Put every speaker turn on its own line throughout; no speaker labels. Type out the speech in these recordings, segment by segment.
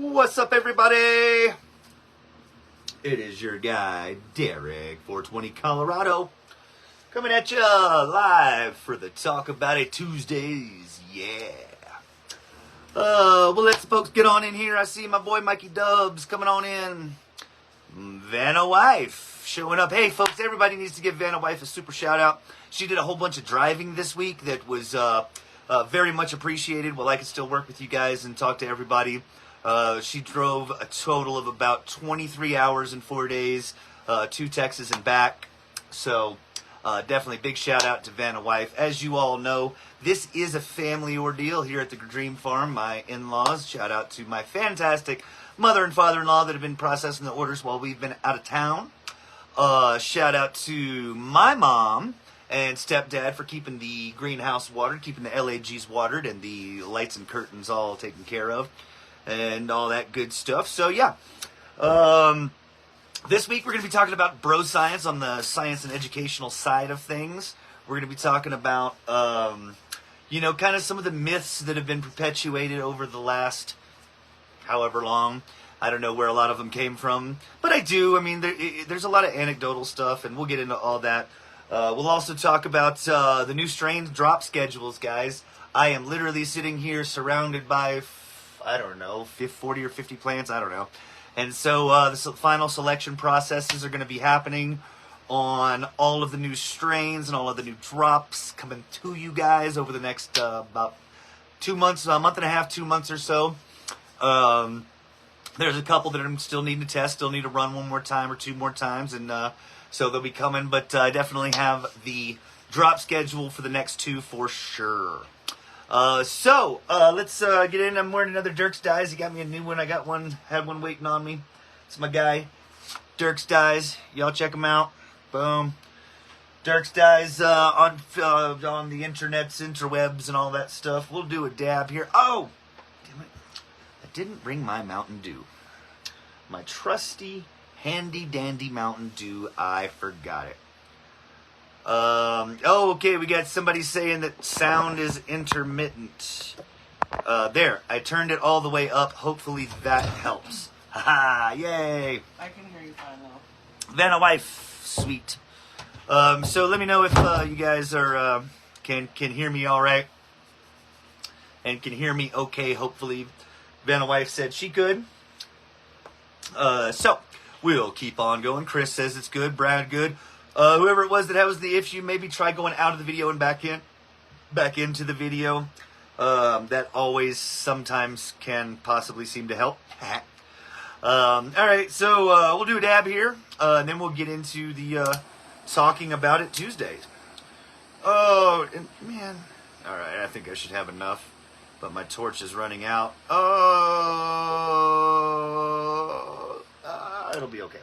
What's up, everybody? It is your guy, Derek, 420 Colorado, coming at you live for the Talk About It Tuesdays. Yeah. Well, let's folks get on in here. I see my boy Mikey Dubs coming on in. Vanna Wife showing up. Hey, folks, everybody needs to give Vanna Wife a super shout out. She did a whole bunch of driving this week that was very much appreciated. Well, I can still work with you guys and talk to everybody. She drove a total of about 23 hours in 4 days to Texas and back. So definitely big shout out to Vanna Wife. As you all know, this is a family ordeal here at the Dream Farm. My in-laws, shout out to my fantastic mother and father-in-law that have been processing the orders while we've been out of town. Shout out to my mom and stepdad for keeping the greenhouse watered, keeping the LAGs watered, and the lights and curtains all taken care of, and all that good stuff. So yeah, this week we're going to be talking about BroScience on the science and educational side of things. We're going to be talking about, kind of some of the myths that have been perpetuated over the last however long. I don't know where a lot of them came from, but I do. I mean, there's a lot of anecdotal stuff, and we'll get into all that. We'll also talk about the new strain drop schedules, guys. I am literally sitting here surrounded by, I don't know, 40 or 50 plants, I don't know. And so the final selection processes are going to be happening on all of the new strains and all of the new drops coming to you guys over the next about 2 months, a month and a half, 2 months or so. There's a couple that I'm still needing to test, still need to run one more time or two more times, and so they'll be coming. But I definitely have the drop schedule for the next two for sure. So let's get in. I'm wearing another Dirk's Dyes. He got me a new one. I got one, had one waiting on me. It's my guy, Dirk's Dyes. Y'all check him out. Boom. Dirk's Dyes on the internets, interwebs, and all that stuff. We'll do a dab here. Oh, damn it. I didn't bring my Mountain Dew. My trusty, handy-dandy Mountain Dew. I forgot it. Okay, we got somebody saying that sound is intermittent. There, I turned it all the way up. Hopefully that helps. Haha, yay.
I can hear you fine now.
Vanna Wife, sweet. So let me know if you guys are can hear me all right, and can hear me okay. Hopefully, Vanna Wife said she could. So we'll keep on going. Chris says it's good. Brad, good. Whoever it was that was the issue, maybe try going out of the video and back into the video. That always sometimes can possibly seem to help. All right, so we'll do a dab here, and then we'll get into the Talking About It Tuesdays. Oh, man. All right, I think I should have enough, but my torch is running out. Oh, it'll be okay.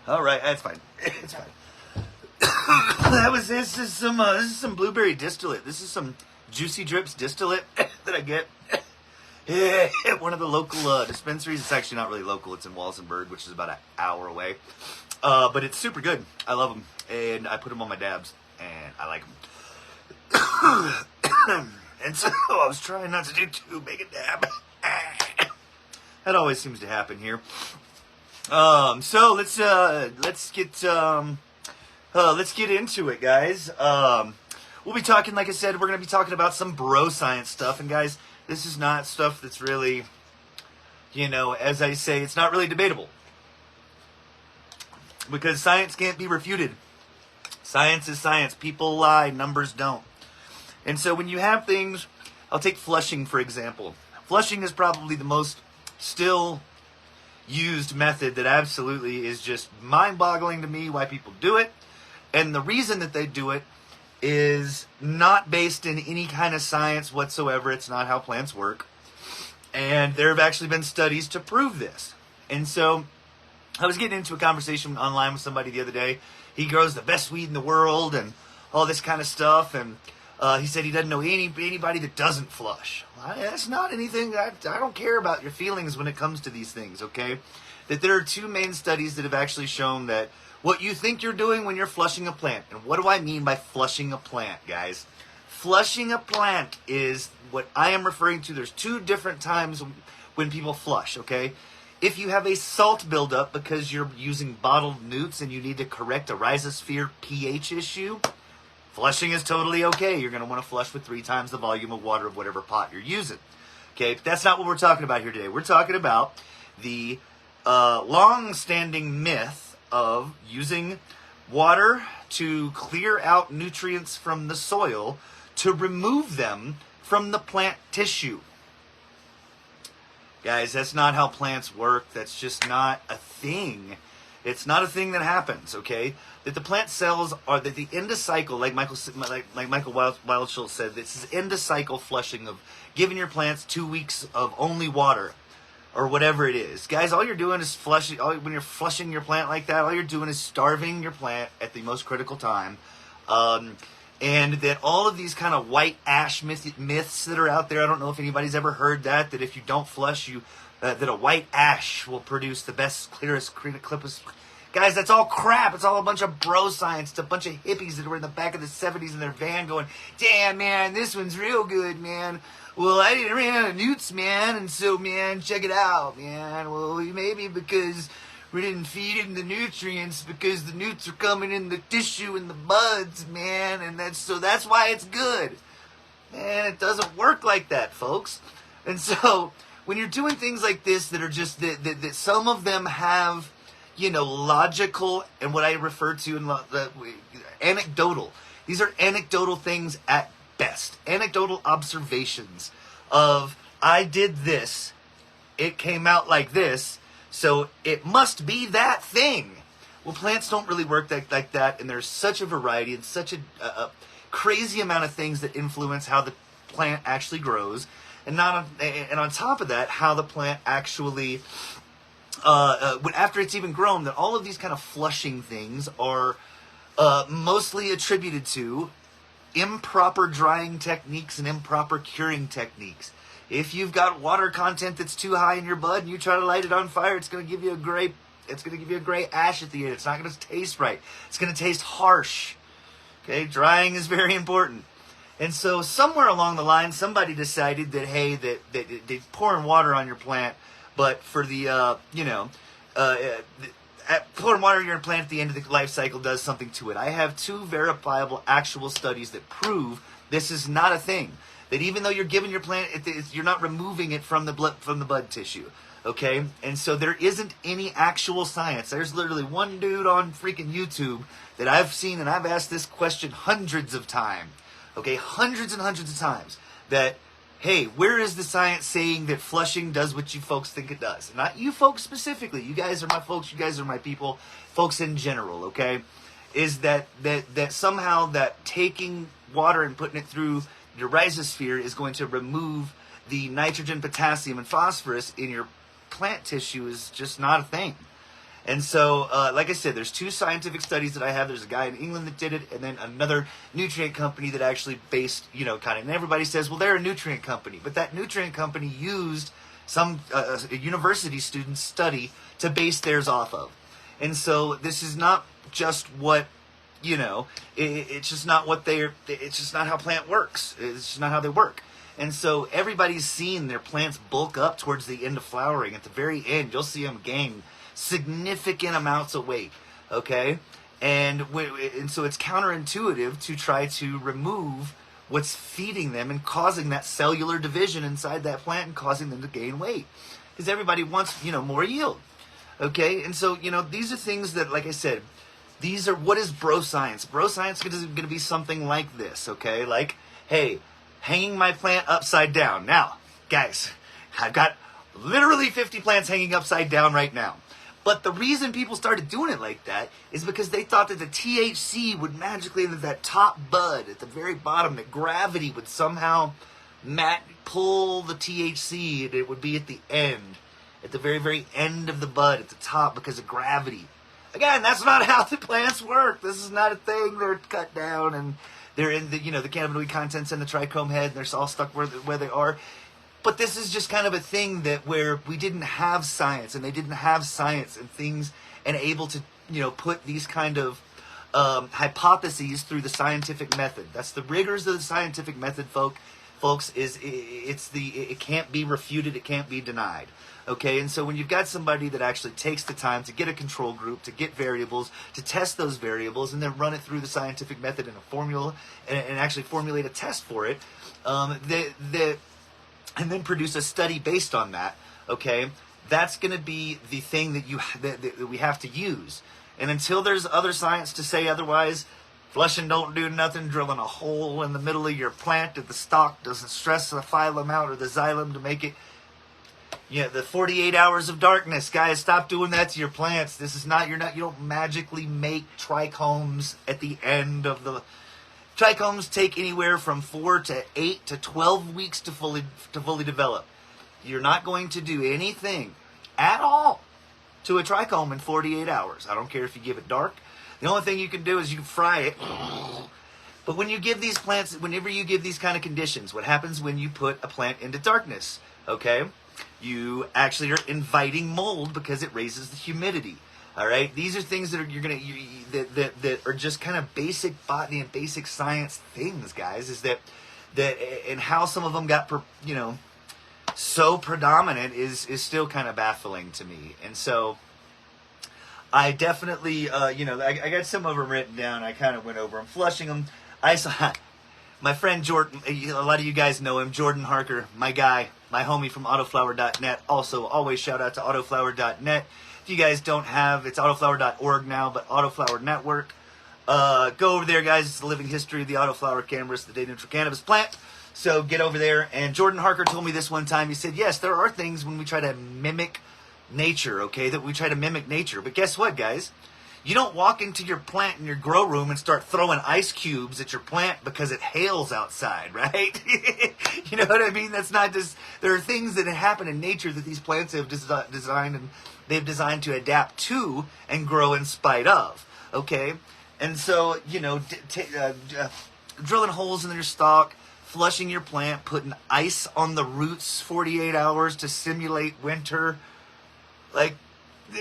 All right, that's fine. It's fine. This is some Blieberry distillate. This is some Juicy Drips distillate that I get at one of the local dispensaries. It's actually not really local. It's in Walsenburg, which is about an hour away. But it's super good. I love them, and I put them on my dabs, and I like them. And so I was trying not to do too big a dab. That always seems to happen here. So let's get into it, guys. We'll be talking, like I said, we're going to be talking about some BroScience stuff. And guys, this is not stuff that's really, as I say, it's not really debatable. Because science can't be refuted. Science is science. People lie, numbers don't. And so when you have things, I'll take flushing, for example. Flushing is probably the most still used method that absolutely is just mind-boggling to me why people do it. And the reason that they do it is not based in any kind of science whatsoever. It's not how plants work. And there have actually been studies to prove this. And so I was getting into a conversation online with somebody the other day. He grows the best weed in the world and all this kind of stuff. And he said he doesn't know anybody that doesn't flush. Well, that's not anything. I don't care about your feelings when it comes to these things, okay? That there are two main studies that have actually shown that what you think you're doing when you're flushing a plant. And what do I mean by flushing a plant, guys? Flushing a plant is what I am referring to. There's two different times when people flush, okay? If you have a salt buildup because you're using bottled newts and you need to correct a rhizosphere pH issue, flushing is totally okay. You're going to want to flush with 3 times the volume of water of whatever pot you're using. Okay, but that's not what we're talking about here today. We're talking about the long-standing myth of using water to clear out nutrients from the soil to remove them from the plant tissue. Guys, that's not how plants work. That's just not a thing. It's not a thing that happens, okay? That the plant cells are that the endocycle, like Michael Wildschultz said, this is endocycle flushing of giving your plants 2 weeks of only water or whatever it is. Guys, all you're doing is flushing. When you're flushing your plant like that, all you're doing is starving your plant at the most critical time. And that all of these kind of white ash myths that are out there, I don't know if anybody's ever heard that if you don't flush, that a white ash will produce the best, clearest, clippest. Guys, that's all crap. It's all a bunch of bro science. It's a bunch of hippies that were in the back of the 70s in their van going, damn, man, this one's real good, man. Well, I didn't run out of newts, man, and so, man, check it out, man. Well, maybe because we didn't feed it the nutrients because the newts are coming in the tissue and the buds, man, and that's why it's good. Man, it doesn't work like that, folks. And so when you're doing things like this that are just that some of them have, logical and what I refer to in anecdotal. These are anecdotal things at best. Anecdotal observations of I did this, it came out like this. So it must be that thing. Well, plants don't really work like that, and there's such a variety and such a crazy amount of things that influence how the plant actually grows, and on top of that, how the plant actually, after it's even grown, that all of these kind of flushing things are mostly attributed to improper drying techniques and improper curing techniques. If you've got water content that's too high in your bud and you try to light it on fire, it's going to give you a gray ash at the end. It's not going to taste right. It's going to taste harsh. Okay, drying is very important. And so somewhere along the line, somebody decided that, hey, that they're pouring water on your plant, but for the, pouring water on your plant at the end of the life cycle does something to it. I have 2 verifiable actual studies that prove this is not a thing. That even though you're giving your plant, you're not removing it from the bud tissue, okay? And so there isn't any actual science. There's literally one dude on freaking YouTube that I've seen, and I've asked this question hundreds of times, okay? Hundreds and hundreds of times. That, hey, where is the science saying that flushing does what you folks think it does? Not you folks specifically. You guys are my folks. You guys are my people. Folks in general, okay? Is that somehow that taking water and putting it through your rhizosphere is going to remove the nitrogen, potassium, and phosphorus in your plant tissue is just not a thing. And so, like I said, there's 2 scientific studies that I have. There's a guy in England that did it, and then another nutrient company that actually based, and everybody says, well, they're a nutrient company. But that nutrient company used some university student's study to base theirs off of. And so this is not just what it's just not it's just not how plant works. It's just not how they work. And so everybody's seen their plants bulk up towards the end of flowering. At the very end, you'll see them gain significant amounts of weight, okay? And so it's counterintuitive to try to remove what's feeding them and causing that cellular division inside that plant and causing them to gain weight. Because everybody wants, more yield, okay? And so, these are things that, like I said, these are, what is BroScience? BroScience is going to be something like this, okay? Like, hey, hanging my plant upside down. Now, guys, I've got literally 50 plants hanging upside down right now. But the reason people started doing it like that is because they thought that the THC would magically, into that top bud at the very bottom, that gravity would somehow pull the THC, and it would be at the end, at the very, very end of the bud, at the top, because of gravity. Again, that's not how the plants work. This is not a thing. They're cut down, and they're in the, the cannabinoid contents in the trichome head, and they're all stuck where they are. But this is just kind of a thing that where we didn't have science, and they didn't have science and things, and able to, put these kind of hypotheses through the scientific method. That's the rigors of the scientific method, folks. It can't be refuted, it can't be denied. Okay, and so when you've got somebody that actually takes the time to get a control group, to get variables, to test those variables, and then run it through the scientific method in a formula, and actually formulate a test for it, and then produce a study based on that, okay, that's going to be the thing that we have to use. And until there's other science to say otherwise, flushing don't do nothing, drilling a hole in the middle of your plant if the stalk doesn't stress the phylum out or the xylem to make it. The 48 hours of darkness, guys, stop doing that to your plants. This is not, you don't magically make trichomes at the end of the... Trichomes take anywhere from 4 to 8 to 12 weeks to fully develop. You're not going to do anything at all to a trichome in 48 hours. I don't care if you give it dark. The only thing you can do is you can fry it. But when you give these plants, whenever you give these kind of conditions, what happens when you put a plant into darkness? Okay? You actually are inviting mold because it raises the humidity. All right? These are things that are that are just kind of basic botany and basic science things, guys, is that and how some of them got so predominant is still kind of baffling to me. And so I definitely, I got some of them written down. I kind of went over them, flushing them. I saw my friend Jordan, a lot of you guys know him, Jordan Harker, my guy, my homie from autoflower.net. Also, always shout out to autoflower.net. If you guys don't have, it's autoflower.org now, but Autoflower Network. Go over there, guys. It's the living history of the autoflower cameras, the day neutral cannabis plant. So get over there. And Jordan Harker told me this one time. He said, yes, there are things when we try to mimic nature, okay, that we try to mimic nature. But guess what, guys? You don't walk into your plant in your grow room and start throwing ice cubes at your plant because it hails outside, right? You know what I mean? That's not just... There are things that happen in nature that these plants have designed, and they've designed to adapt to and grow in spite of, okay? And so, drilling holes in your stalk, flushing your plant, putting ice on the roots 48 hours to simulate winter. Like,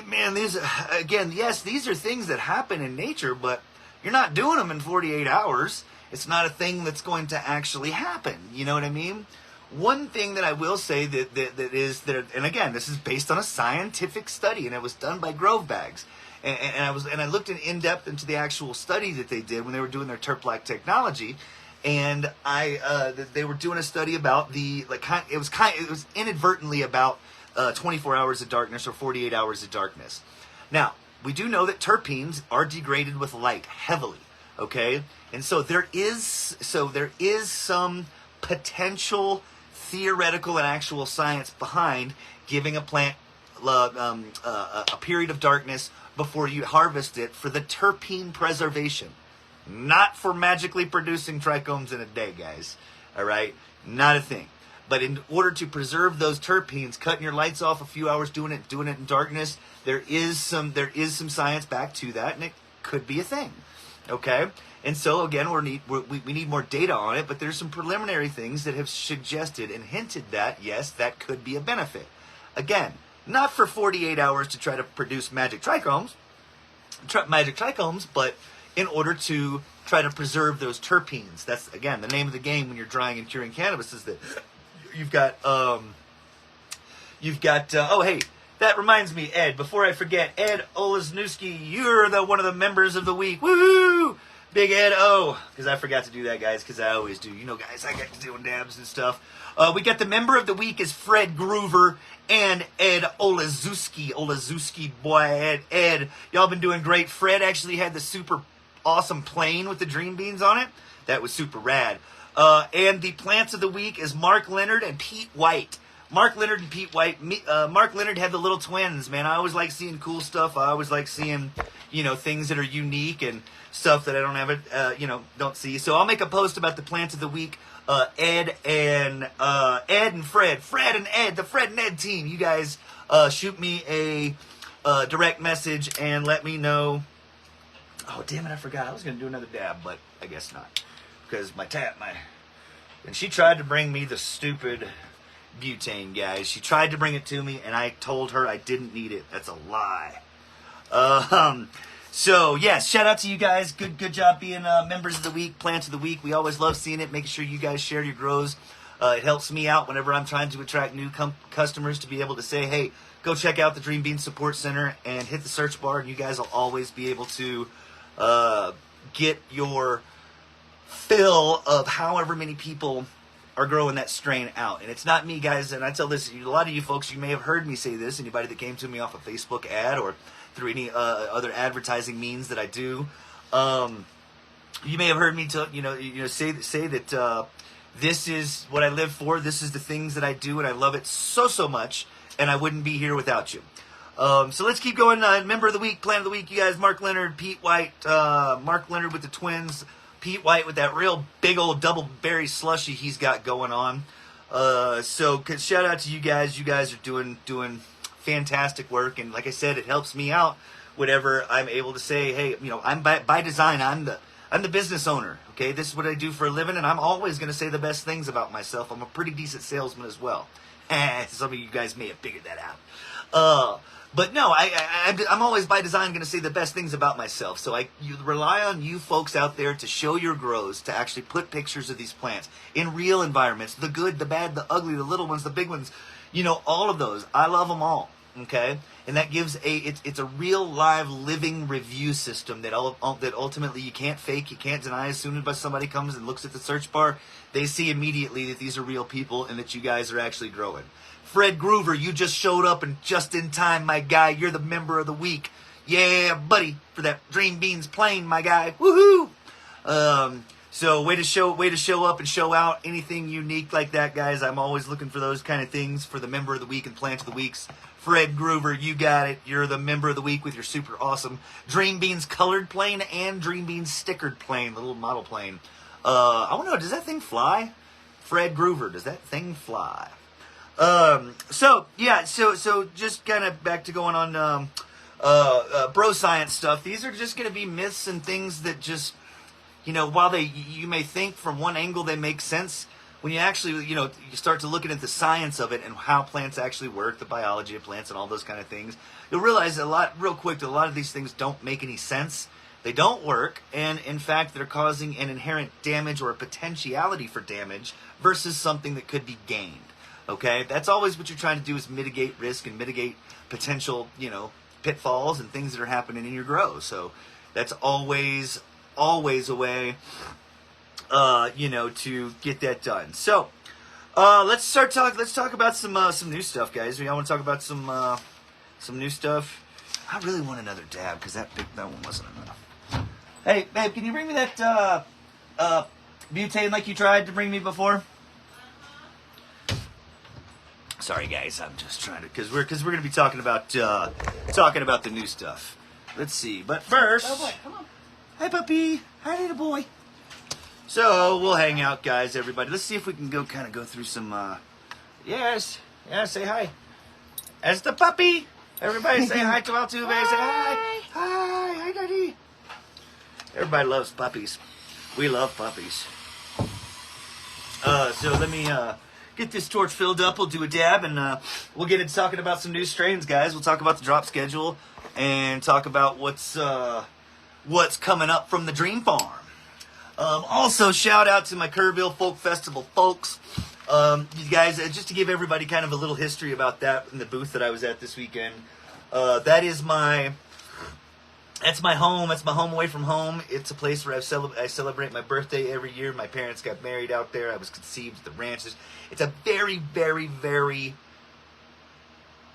man, these are things that happen in nature, but you're not doing them in 48 hours. It's not a thing that's going to actually happen. You know what I mean? One thing that I will say and again, this is based on a scientific study, and it was done by Grove Bags. And I looked in depth into the actual study that they did when they were doing their terp-like technology. And they were doing a study about it was inadvertently about 24 hours of darkness or 48 hours of darkness. Now, we do know that terpenes are degraded with light heavily, okay? And so there is some potential theoretical and actual science behind giving a plant a period of darkness before you harvest it for the terpene preservation. Not for magically producing trichomes in a day, guys. All right? Not a thing. But in order to preserve those terpenes, cutting your lights off a few hours, doing it in darkness, there is some science back to that, and it could be a thing. Okay? And so again, we need more data on it, but there's some preliminary things that have suggested and hinted that yes, that could be a benefit. Again, not for 48 hours to try to produce magic trichomes, but in order to try to preserve those terpenes. That's, again, the name of the game when you're drying and curing cannabis is that you've got, oh, hey, that reminds me, Ed, before I forget, Ed Olesnewski, you're one of the members of the week. Woo! Big Ed O, because I forgot to do that, guys, because I always do. You know, guys, I get to doing dabs and stuff. We got the member of the week is Fred Groover and Ed Olesewski, boy, Ed. Y'all been doing great. Fred actually had the super awesome plane with the dream beans on it. That was super rad. And the plants of the week is Mark Leonard and Pete White. Mark Leonard and Pete White. Mark Leonard had the little twins, man. I always like seeing cool stuff. I always like seeing, things that are unique and stuff that I don't have don't see. So I'll make a post about the plants of the week. Ed and Fred. Fred and Ed, the Fred and Ed team. You guys shoot me a direct message and let me know. Oh, damn it, I forgot. I was going to do another dab, but I guess not. Because and she tried to bring me the stupid butane, guys. She tried to bring it to me, and I told her I didn't need it. That's a lie. So, yes, shout out to you guys. Good job being members of the week, plant of the week. We always love seeing it. Make sure you guys share your grows. It helps me out whenever I'm trying to attract new customers to be able to say, hey, go check out the Dream Bean Support Center and hit the search bar, and you guys will always be able to get your fill of however many people are growing that strain out. And it's not me, guys, and I tell this, a lot of you folks, you may have heard me say this, anybody that came to me off a Facebook ad or through any other advertising means that I do. You may have heard me say that this is what I live for, this is the things that I do, and I love it so much, and I wouldn't be here without you. So let's keep going. Member of the week, plant of the week, you guys, Mark Leonard, Pete White, Mark Leonard with the twins, Pete White with that real big old double berry slushy he's got going on. So shout out to you guys. You guys are doing fantastic work, and like I said, it helps me out whenever I'm able to say, hey, I'm by design, I'm the business owner. Okay, this is what I do for a living, and I'm always going to say the best things about myself. I'm a pretty decent salesman as well. Some of you guys may have figured that out. But no, I'm always by design going to say the best things about myself. So you rely on you folks out there to show your grows, to actually put pictures of these plants in real environments, the good, the bad, the ugly, the little ones, the big ones, all of those. I love them all, okay? And that gives it's a real live living review system that ultimately you can't fake, you can't deny. As soon as somebody comes and looks at the search bar, they see immediately that these are real people and that you guys are actually growing. Fred Groover, you just showed up and just in time, my guy. You're the member of the week. Yeah, buddy, for that Dream Beans plane, my guy. Woohoo! So way to show up and show out. Anything unique like that, guys. I'm always looking for those kind of things for the member of the week and plant of the weeks. Fred Groover, you got it. You're the member of the week with your super awesome Dream Beans colored plane and Dream Beans stickered plane, the little model plane. I want to know, does that thing fly? Fred Groover, does that thing fly? So just kind of back to going on BroScience stuff. These are just going to be myths and things that just, while you may think from one angle they make sense, when you actually, you start to looking at the science of it and how plants actually work, the biology of plants and all those kind of things, you'll realize a lot of these things don't make any sense. They don't work, and in fact, they're causing an inherent damage or a potentiality for damage versus something that could be gained. Okay, that's always what you're trying to do, is mitigate risk and mitigate potential, pitfalls and things that are happening in your grow. So that's always a way, to get that done. So let's talk about some new stuff, guys. We all want to talk about some new stuff. I really want another dab because that one wasn't enough. Hey, babe, can you bring me that butane like you tried to bring me before? Sorry, guys, I'm just trying to, because we're going to be talking about the new stuff. Let's see, but first,
Oh boy, come on.
Hi, puppy. Hi, little boy. So we'll hang out, guys. Everybody, let's see if we can go through some. Yes, say hi. As the puppy. Everybody say hi to Altuve. Say hi, hi, daddy. Everybody loves puppies. We love puppies. So let me get this torch filled up. We'll do a dab, and we'll get into talking about some new strains, guys. We'll talk about the drop schedule and talk about what's coming up from the Dream Farm. Also, shout out to my Kerrville Folk Festival folks. You guys, just to give everybody kind of a little history about that in the booth that I was at this weekend. That's my home. That's my home away from home. It's a place where I celebrate my birthday every year. My parents got married out there. I was conceived at the ranch. It's a very, very, very,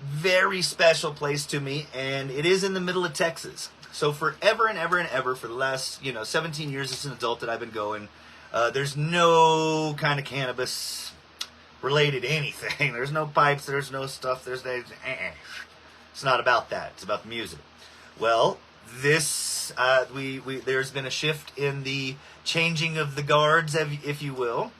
very special place to me, and it is in the middle of Texas. So forever and ever and ever, for the last 17 years as an adult that I've been going, there's no kind of cannabis related anything. There's no pipes. There's no stuff. It's not about that. It's about the music. Well, this there's been a shift in the changing of the guards, if you will,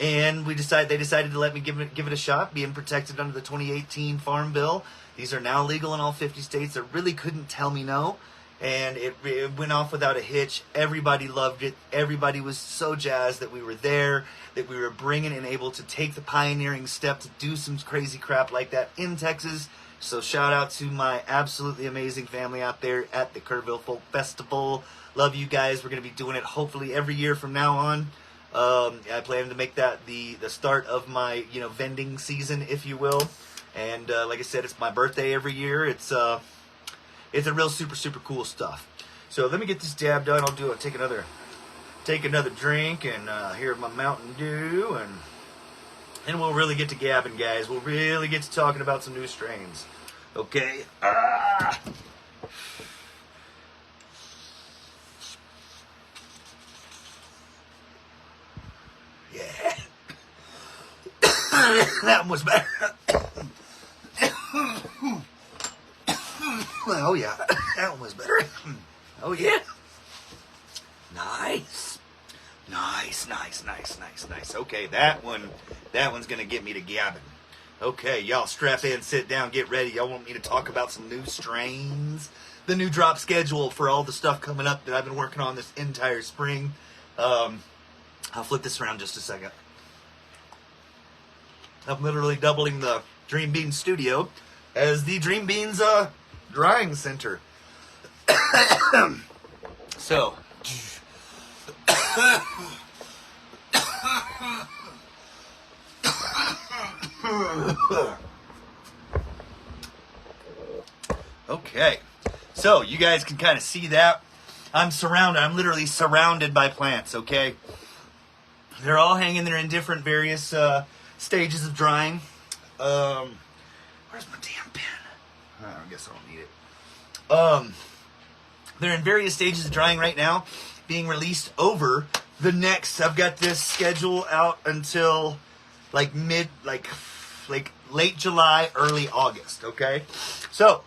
and they decided to let me give it a shot, being protected under the 2018 Farm Bill. These are now legal in all 50 states. They really couldn't tell me no, and it went off without a hitch. Everybody loved it. Everybody was so jazzed that we were there, that we were bringing and able to take the pioneering step to do some crazy crap like that in Texas. So shout out to my absolutely amazing family out there at the Kerrville Folk Festival. Love you guys. We're going to be doing it hopefully every year from now on. I plan to make that the start of my vending season, if you will. And like I said, it's my birthday every year. It's a real super cool stuff. So let me get this dab done. I'll take another drink and here my Mountain Dew, and we'll really get to gabbing, guys. We'll really get to talking about some new strains. Okay. Yeah. That one was better. Oh yeah, that one was better. Oh yeah. Nice. Okay, that one's gonna get me to gabbing. Okay, y'all strap in, sit down, get ready. Y'all want me to talk about some new strains? The new drop schedule for all the stuff coming up that I've been working on this entire spring. I'll flip this around just a second. I'm literally doubling the Dream Beans studio as the Dream Beans drying center. So, okay, so you guys can kind of see that I'm literally surrounded by plants. Okay, they're all hanging there in different various stages of drying. Where's my damn pen? I guess I don't need it. They're in various stages of drying right now, being released over the next. I've got this schedule out until like late July, early August. Okay, so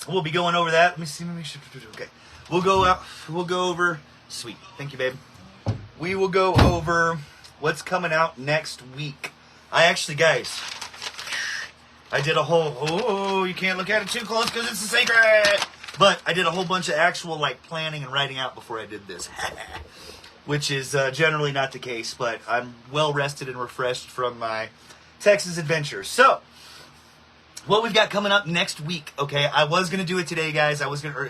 we'll be going over that. Let me see. Okay, we'll go over. Sweet, thank you, babe. We will go over what's coming out next week. Guys, I did a whole. Oh, you can't look at it too close because it's a secret. But I did a whole bunch of actual planning and writing out before I did this, which is generally not the case. But I'm well rested and refreshed from my Texas adventure. So, what we've got coming up next week? Okay, I was gonna do it today, guys. I was gonna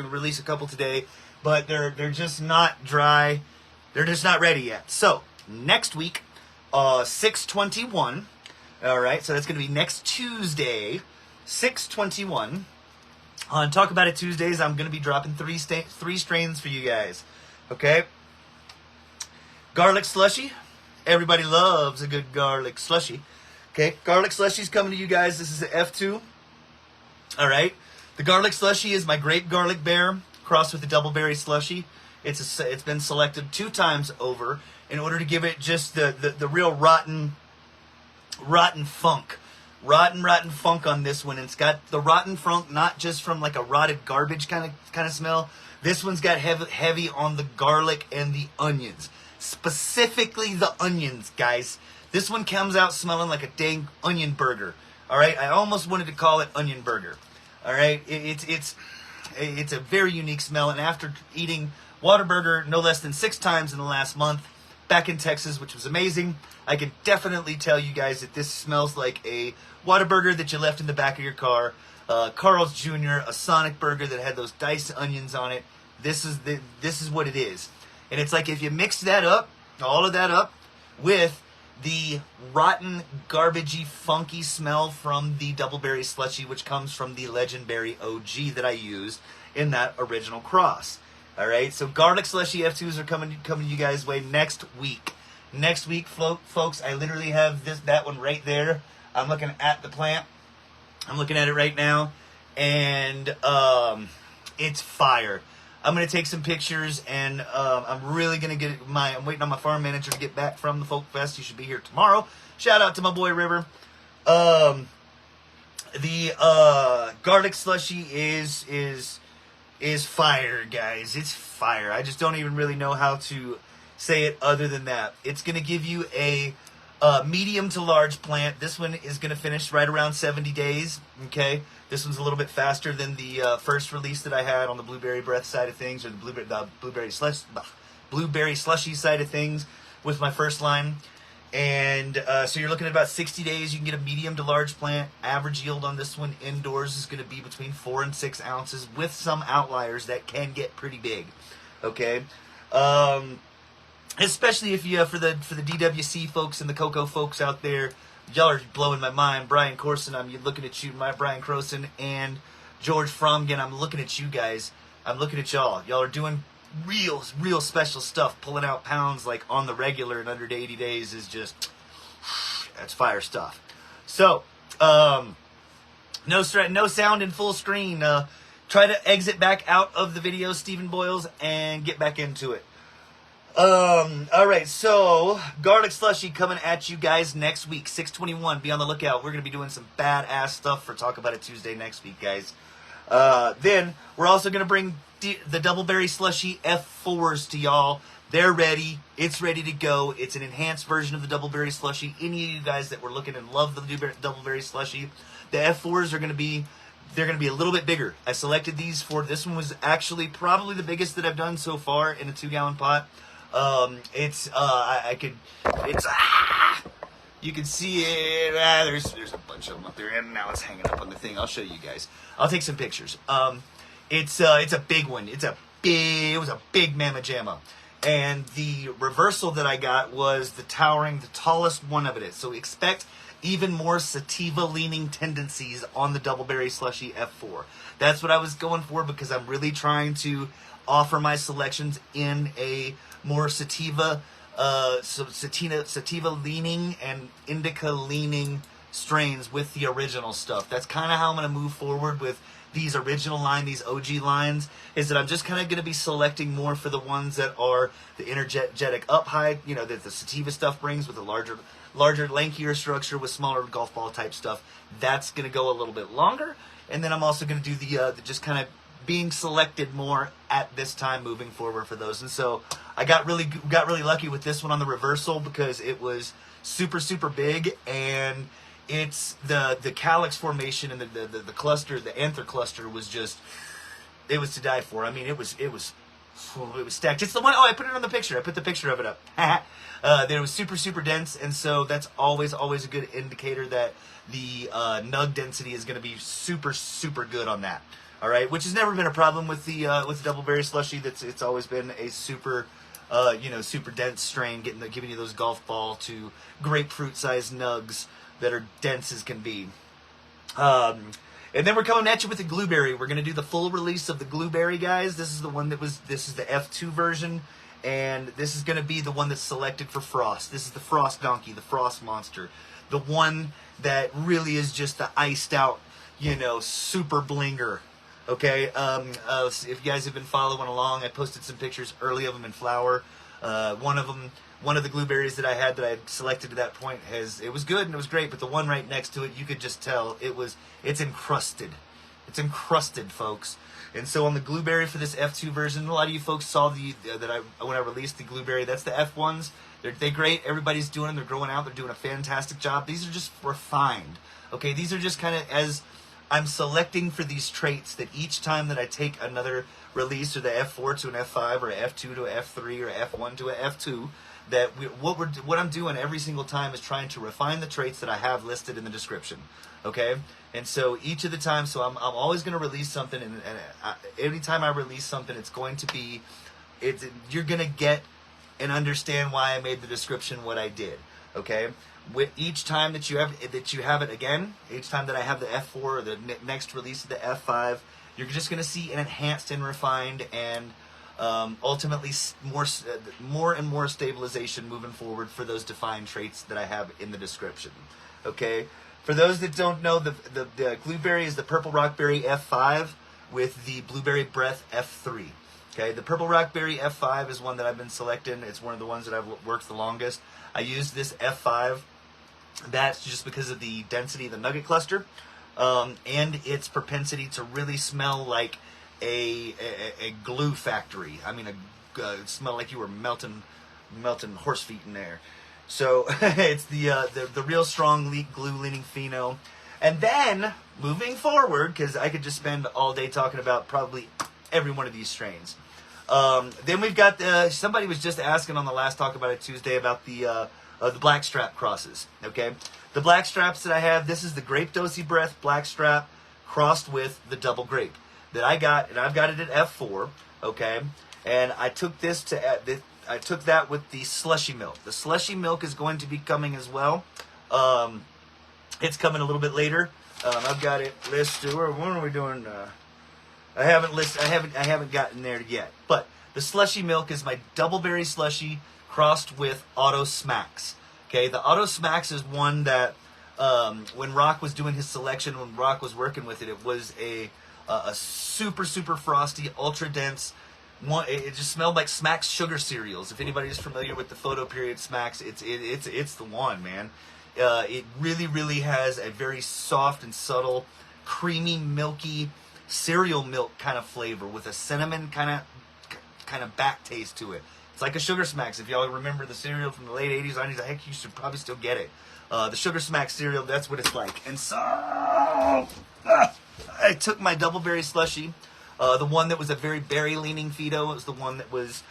release a couple today, but they're just not dry. They're just not ready yet. So next week, 6/21. All right, so that's gonna be next Tuesday, 6/21. On Talk About It Tuesdays, I'm going to be dropping three strains for you guys. Okay? Garlic Slushy. Everybody loves a good garlic slushy. Okay? Garlic Slushy's coming to you guys. This is the F2. All right? The garlic slushy is my grape garlic bear crossed with the double berry slushy. It's been selected 2 times over in order to give it just the real rotten funk. Rotten funk on this one. It's got the rotten funk, not just from like a rotted garbage kind of smell. This one's got heavy on the garlic and the onions. Specifically the onions, guys. This one comes out smelling like a dang onion burger. All right, I almost wanted to call it onion burger. All right, it's a very unique smell. And after eating Whataburger no less than 6 times in the last month, back in Texas, which was amazing, I can definitely tell you guys that this smells like a Whataburger that you left in the back of your car, Carl's Jr., a Sonic burger that had those diced onions on it. This is what it is. And it's like if you mix that up, all of that up, with the rotten, garbagey, funky smell from the double berry slushy, which comes from the Legendberry OG that I used in that original cross. All right, so garlic slushy F2s are coming to you guys' way next week. Next week, folks, I literally have that one right there. I'm looking at the plant. I'm looking at it right now, and it's fire. I'm going to take some pictures, and I'm really going to I'm waiting on my farm manager to get back from the Folk Fest. He should be here tomorrow. Shout out to my boy River. The garlic slushy is fire, guys. It's fire. I just don't even really know how to say it other than that. It's going to give you a medium to large plant. This one is going to finish right around 70 days. Okay, this one's a little bit faster than the first release that I had on the blueberry breath side of things, or the blueberry slushy side of things with my first line. And so you're looking at about 60 days. You can get a medium to large plant. Average yield on this one indoors is going to be between 4 and 6 ounces, with some outliers that can get pretty big. Okay, especially if you for the DWC folks and the cocoa folks out there, y'all are blowing my mind. Brian Corson, I'm looking at you, Brian Croson and George Fromgen. I'm looking at you guys. I'm looking at y'all. Y'all are doing real special stuff, pulling out pounds like on the regular in under 80 days is just, that's fire stuff. So, no sound in full screen. Try to exit back out of the video, Stephen Boyles, and get back into it. All right, so garlic slushy coming at you guys next week, 6/21. Be on the lookout. We're going to be doing some badass stuff for Talk About It Tuesday next week, guys. Then we're also going to bring the Doubleberry Slushy F4s to y'all. They're ready. It's ready to go. It's an enhanced version of the Doubleberry Slushy. Any of you guys that were looking and love the Doubleberry Slushy, the F4s are going to be, they're going to be a little bit bigger. I selected these for, this one was actually probably the biggest that I've done so far in a 2-gallon pot. You can see it. There's a bunch of them up there, and now it's hanging up on the thing. I'll show you guys. I'll take some pictures. It's a big one. It was a big mamma jamma. And the reversal that I got was the tallest one of it. So expect even more sativa-leaning tendencies on the Doubleberry Slushy F4. That's what I was going for, because I'm really trying to offer my selections in a more sativa leaning and indica leaning strains with the original stuff. That's kind of how I'm going to move forward with these original these OG lines, is that I'm just kind of going to be selecting more for the ones that are the energetic up high, that the sativa stuff brings, with a larger, lankier structure with smaller golf ball type stuff. That's going to go a little bit longer. And then I'm also going to do the just kind of being selected more at this time moving forward for those. And so I got really lucky with this one on the reversal, because it was super big, and it's the calyx formation and the cluster, the anther cluster was just, it was to die for. I mean, it was stacked. It's the one, I put it on the picture. I put the picture of it up. That it was super dense, and so that's always a good indicator that the nug density is going to be super good on that. All right, which has never been a problem with the Doubleberry Slushy. It's always been a super dense strain, giving you those golf ball to grapefruit sized nugs that are dense as can be. And then we're coming at you with the Glooberry. We're going to do the full release of the Glooberry, guys. This is the one this is the F2 version, and this is going to be the one that's selected for Frost. This is the Frost Donkey, the Frost Monster, the one that really is just the iced out, super blinger. Okay, if you guys have been following along, I posted some pictures early of them in flower. One of the Glooberries that I had selected to that point it was good and it was great, but the one right next to it, you could just tell it's encrusted. It's encrusted, folks. And so on the Glooberry for this F2 version, a lot of you folks saw when I released the Glooberry. That's the F1s. They're great. Everybody's doing them. They're growing out. They're doing a fantastic job. These are just refined. Okay, these are just kind of as I'm selecting for these traits, that each time that I take another release, or the F4 to an F5, or a F2 to a F3, or F1 to a F2, that what I'm doing every single time is trying to refine the traits that I have listed in the description. Okay, and so each of the times, so I'm always going to release something, and every time I release something, it's going to be, you're going to get and understand why I made the description what I did. Okay. With each time that you have it again, each time that I have the F4 or the next release of the F5, you're just going to see an enhanced and refined and ultimately more and more stabilization moving forward for those defined traits that I have in the description. Okay, for those that don't know, the Glooberry is the Purple Rockberry F5 with the Blueberry Breath F3. Okay, the Purple Rockberry F5 is one that I've been selecting. It's one of the ones that I've worked the longest. I used this F5. That's just because of the density of the nugget cluster and its propensity to really smell like a glue factory. I mean, it smelled like you were melting horse feet in there. So it's the real strong glue leaning pheno. And then moving forward, because I could just spend all day talking about probably every one of these strains. Then we've got somebody was just asking on the last Talk About It Tuesday about the the blackstrap crosses. Okay, the black straps that I have. This is the Grape Dosey Breath blackstrap crossed with the double grape that I got, and I've got it at F4. Okay, and I took this to I took that with the Slushy milk. The Slushy milk is going to be coming as well. It's coming a little bit later. I've got it listed. When are we doing? I haven't gotten there yet. But the Slushy milk is my doubleberry slushy crossed with Auto Smacks. Okay, the Auto Smacks is one that when Rock was doing his selection, when Rock was working with it, it was a super frosty, ultra dense. It just smelled like Smacks sugar cereals. If anybody's familiar with the photo period Smacks, it's the one, man. It really has a very soft and subtle, creamy, milky cereal milk kind of flavor with a cinnamon kind of back taste to it. It's like a Sugar Smacks. If y'all remember the cereal from the late 80s, 90s, I think you should probably still get it. The Sugar Smacks cereal, that's what it's like. And so I took my Doubleberry Slushy, the one that was a very berry-leaning Fido. It was the one that was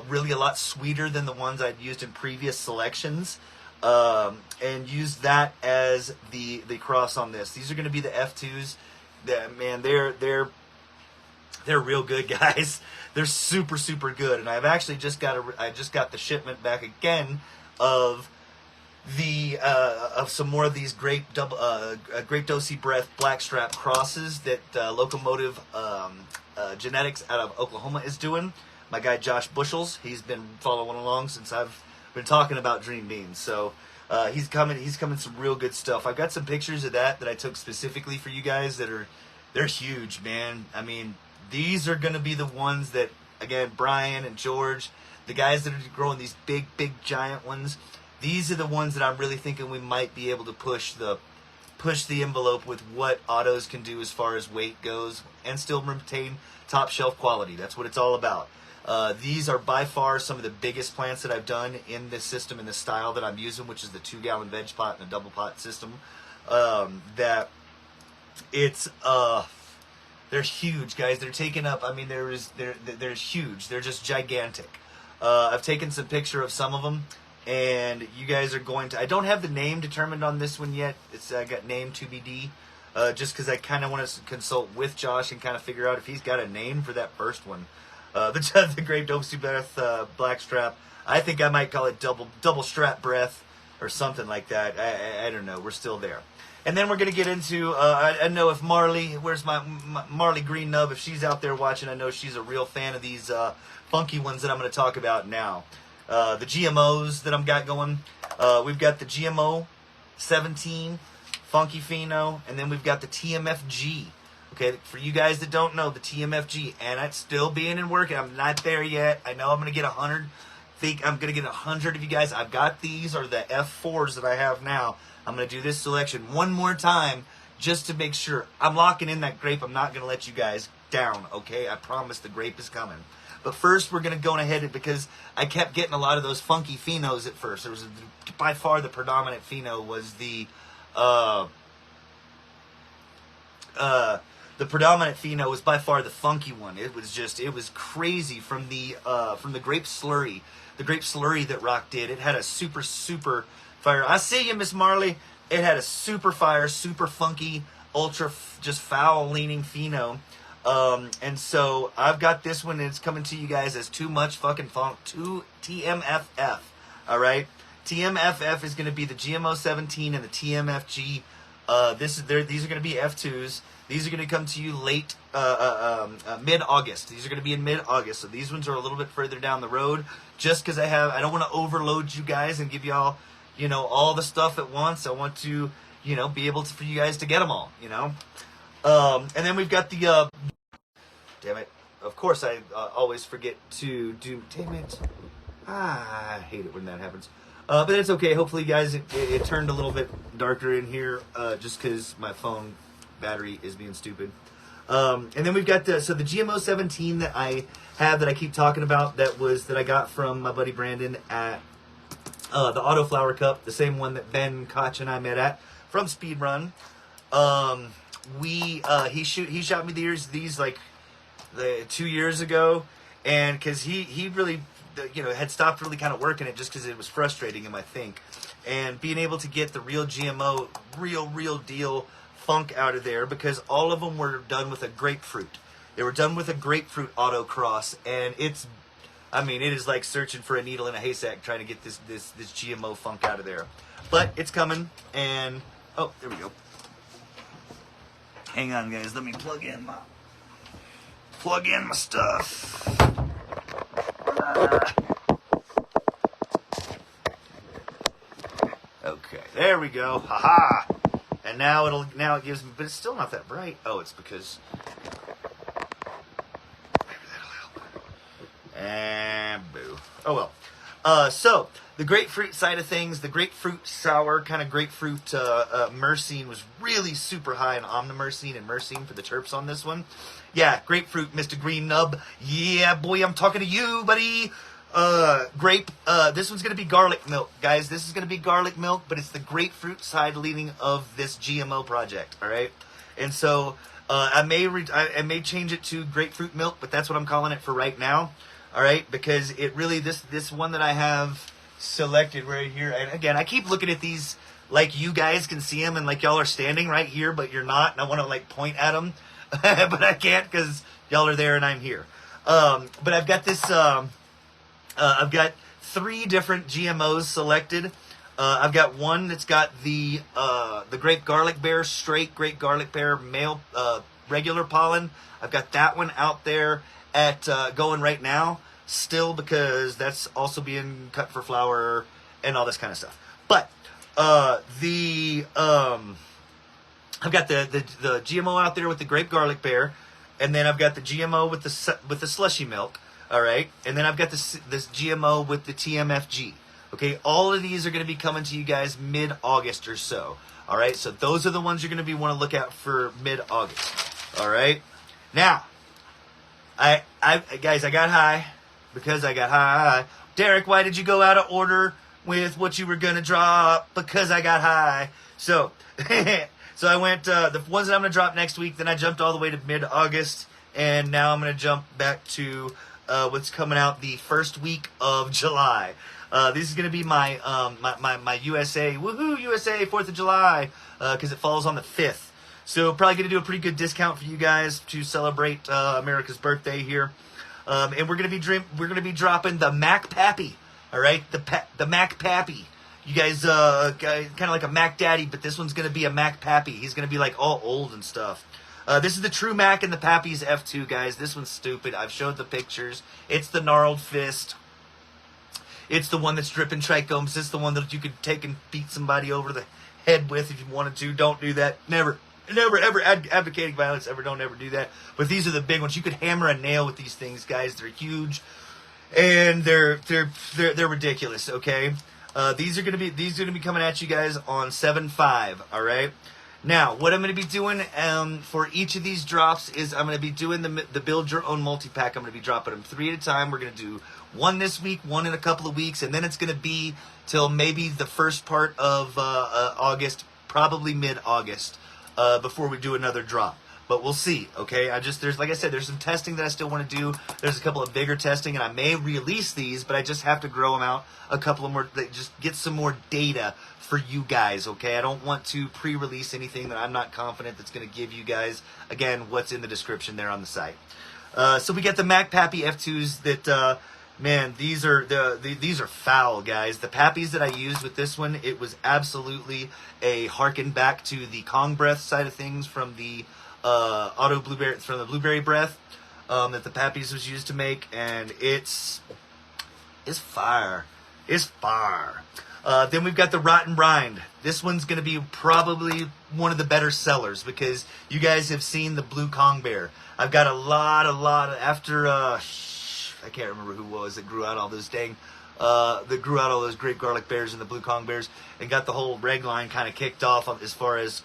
really a lot sweeter than the ones I'd used in previous selections. And used that as the cross on this. These are going to be the F2s. Man, they're real good, guys. They're super good. And I've actually just got the shipment back again of some more of these Grape Dosey Breath blackstrap crosses that Locomotive Genetics out of Oklahoma is doing. My guy Josh Bushels, he's been following along since I've been talking about Dream Beans. So he's coming some real good stuff. I've got some pictures of that I took specifically for you guys they're huge, man. I mean, these are going to be the ones that, again, Brian and George, the guys that are growing these big giant ones, these are the ones that I'm really thinking we might be able to push the envelope with what autos can do as far as weight goes and still retain top shelf quality. That's what it's all about. These are by far some of the biggest plants that I've done in this system, in the style that I'm using, which is the 2-gallon veg pot and a double pot system. That it's they're huge, guys. They're taking up. I mean, they're huge. They're just gigantic. I've taken some picture of some of them, and you guys are going to. I don't have the name determined on this one yet. I got name TBD. Just because I kind of want to consult with Josh and kind of figure out if he's got a name for that first one. The Grape Dosey Breath blackstrap. I think I might call it double strap breath or something like that. I don't know. We're still there. And then we're going to get into, I know if Marley, where's my Marley Green Nub, if she's out there watching, I know she's a real fan of these funky ones that I'm going to talk about now. The GMOs that I've got going. We've got the GMO 17 Funky Pheno, and then we've got the TMFG. Okay, for you guys that don't know, the TMFG, and it's still being in work. I'm not there yet. I know I'm going to get 100. Think I'm going to get 100 of you guys. I've got these are the F4s that I have now. I'm going to do this selection one more time just to make sure. I'm locking in that grape. I'm not going to let you guys down, okay? I promise the grape is coming. But first, we're going to go ahead because I kept getting a lot of those funky phenos at first. There was by far the predominant pheno was the predominant pheno was by far the funky one. It was crazy from the grape slurry. The grape slurry that Rock did. It had a super fire. I see you, Miss Marley. It had a super fire, super funky, ultra just foul leaning pheno. And so I've got this one, and it's coming to you guys as Too Much Fucking Funk, 2 TMFF. All right, TMFF is going to be the GMO 17 and the TMFG. These are going to be F2s. These are going to come to you late, mid-August. These are going to be in mid-August. So these ones are a little bit further down the road. Just because I don't want to overload you guys and give y'all, all the stuff at once. I want to, be able to, for you guys to get them all, And then we've got the, damn it. Of course, I always forget to do, damn it. I hate it when that happens. But it's okay. Hopefully, guys, it turned a little bit darker in here just because my phone battery is being stupid. And then we've got the GMO 17 that I have that I keep talking about that I got from my buddy Brandon at the Auto Flower Cup, the same one that Ben Koch and I met at from Speed Run. He shot me these like 2 years ago, and because he really had stopped really kind of working it just because it was frustrating him, I think. And being able to get the real GMO, real deal funk out of there, because all of them were done with a grapefruit. They were done with a grapefruit autocross, and it is like searching for a needle in a haystack trying to get this GMO funk out of there. But it's coming, and oh, there we go. Hang on, guys. Let me plug in my stuff. Okay, there we go. Haha. And now it gives me, but it's still not that bright. Oh, it's because maybe that'll help. And boo. Oh well. So the grapefruit side of things, the grapefruit sour kind of grapefruit myrcene was really super high in omnimyrcene and myrcene for the terps on this one. Yeah, grapefruit, Mr. Green Nub. Yeah, boy, I'm talking to you, buddy. This one's going to be garlic milk, guys. This is going to be garlic milk, but it's the grapefruit side leading of this GMO project, all right? And so I may change it to grapefruit milk, but that's what I'm calling it for right now, all right? Because it really, this one that I have selected right here, and again, I keep looking at these like you guys can see them and like y'all are standing right here, but you're not, and I want to like point at them, but I can't because y'all are there and I'm here. But I've got this... I've got 3 different GMOs selected. I've got one that's got the grape garlic bear, straight grape garlic bear, male regular pollen. I've got that one out there at going right now still because that's also being cut for flour and all this kind of stuff. But I've got the GMO out there with the grape garlic bear, and then I've got the GMO with the slushy milk. All right, and then I've got this GMO with the TMFG. Okay, all of these are going to be coming to you guys mid-August or so. All right, so those are the ones you're going to want to look at for mid-August. All right, now, guys, I got high because I got high. Derek, why did you go out of order with what you were going to drop? Because I got high. So, so I went the ones that I'm going to drop next week. Then I jumped all the way to mid-August, and now I'm going to jump back to what's coming out the first week of July. This is going to be my USA, woohoo, USA, 4th of July, because it falls on the 5th. So probably going to do a pretty good discount for you guys to celebrate America's birthday here. And we're going to be dropping the Mac Pappy, all right? The Mac Pappy. You guys kind of like a Mac Daddy, but this one's going to be a Mac Pappy. He's going to be like all old and stuff. This is the True Mac and the Pappy's F2, guys. This one's stupid. I've showed the pictures. It's the gnarled fist. It's the one that's dripping trichomes. It's the one that you could take and beat somebody over the head with if you wanted to. Don't do that. Never, ever advocating violence. Don't ever do that. But these are the big ones. You could hammer a nail with these things, guys. They're huge, and they're ridiculous. Okay, these are gonna be coming at you guys on 7/5. All right. Now, what I'm going to be doing for each of these drops is I'm going to be doing the Build Your Own Multi-Pack. I'm going to be dropping them 3 at a time. We're going to do one this week, one in a couple of weeks, and then it's going to be till maybe the first part of August, probably mid-August, before we do another drop. But we'll see, okay? Like I said, there's some testing that I still want to do. There's a couple of bigger testing, and I may release these, but I just have to grow them out a couple of more, just get some more data for you guys, okay? I don't want to pre-release anything that I'm not confident that's going to give you guys, again, what's in the description there on the site. So we got the Mac Pappy F2s that, man, these are foul, guys. The Pappies that I used with this one, it was absolutely a harken back to the Kong Breath side of things from the Blieberry, from the Blieberry breath that the Pappies was used to make, and it's fire. It's fire. Then we've got the Rotten Rind. This one's going to be probably one of the better sellers because you guys have seen the Blue Kong Bear. I've got a lot after I can't remember who it was that grew out all those great garlic bears and the Blue Kong Bears, and got the whole reg line kind of kicked off as far as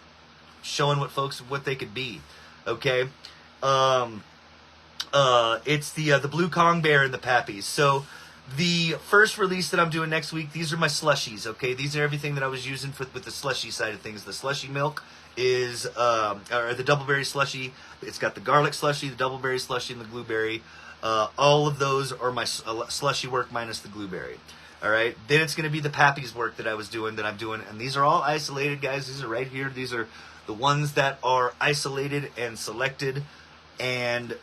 showing what they could be. Okay, it's the Blue Kong Bear and the Pappies. So the first release that I'm doing next week, these are my slushies, okay? These are everything that I was using with the slushy side of things. The slushy milk is, or the doubleberry slushy. It's got the garlic slushy, the doubleberry slushy, and the Glooberry. All of those are my Slushy work minus the Glooberry. All right. Then it's going to be the Pappy's work that I'm doing. And these are all isolated, guys. These are right here. These are the ones that are isolated and selected. And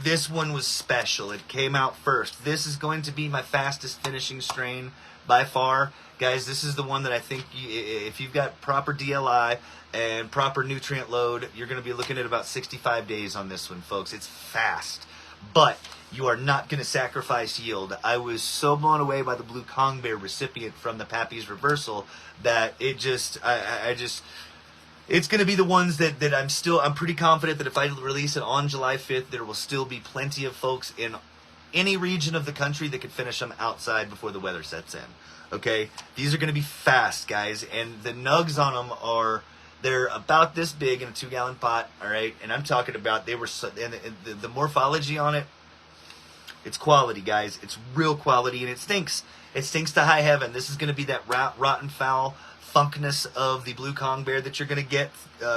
this one was special. It came out first. This is going to be my fastest finishing strain by far. Guys, this is the one that I think if you've got proper DLI and proper nutrient load, you're going to be looking at about 65 days on this one, folks. It's fast. But you are not going to sacrifice yield. I was so blown away by the blue Kong bear recipient from the Pappy's reversal that it just, it's going to be the ones that I'm pretty confident that if I release it on July 5th, there will still be plenty of folks in any region of the country that could finish them outside before the weather sets in. Okay? These are going to be fast, guys, and the nugs on them they're about this big in a 2-gallon pot, all right? And I'm talking about the morphology on it, it's quality, guys. It's real quality, and it stinks. It stinks to high heaven. This is going to be that rotten foul funkness of the blue Kong bear that you're going to get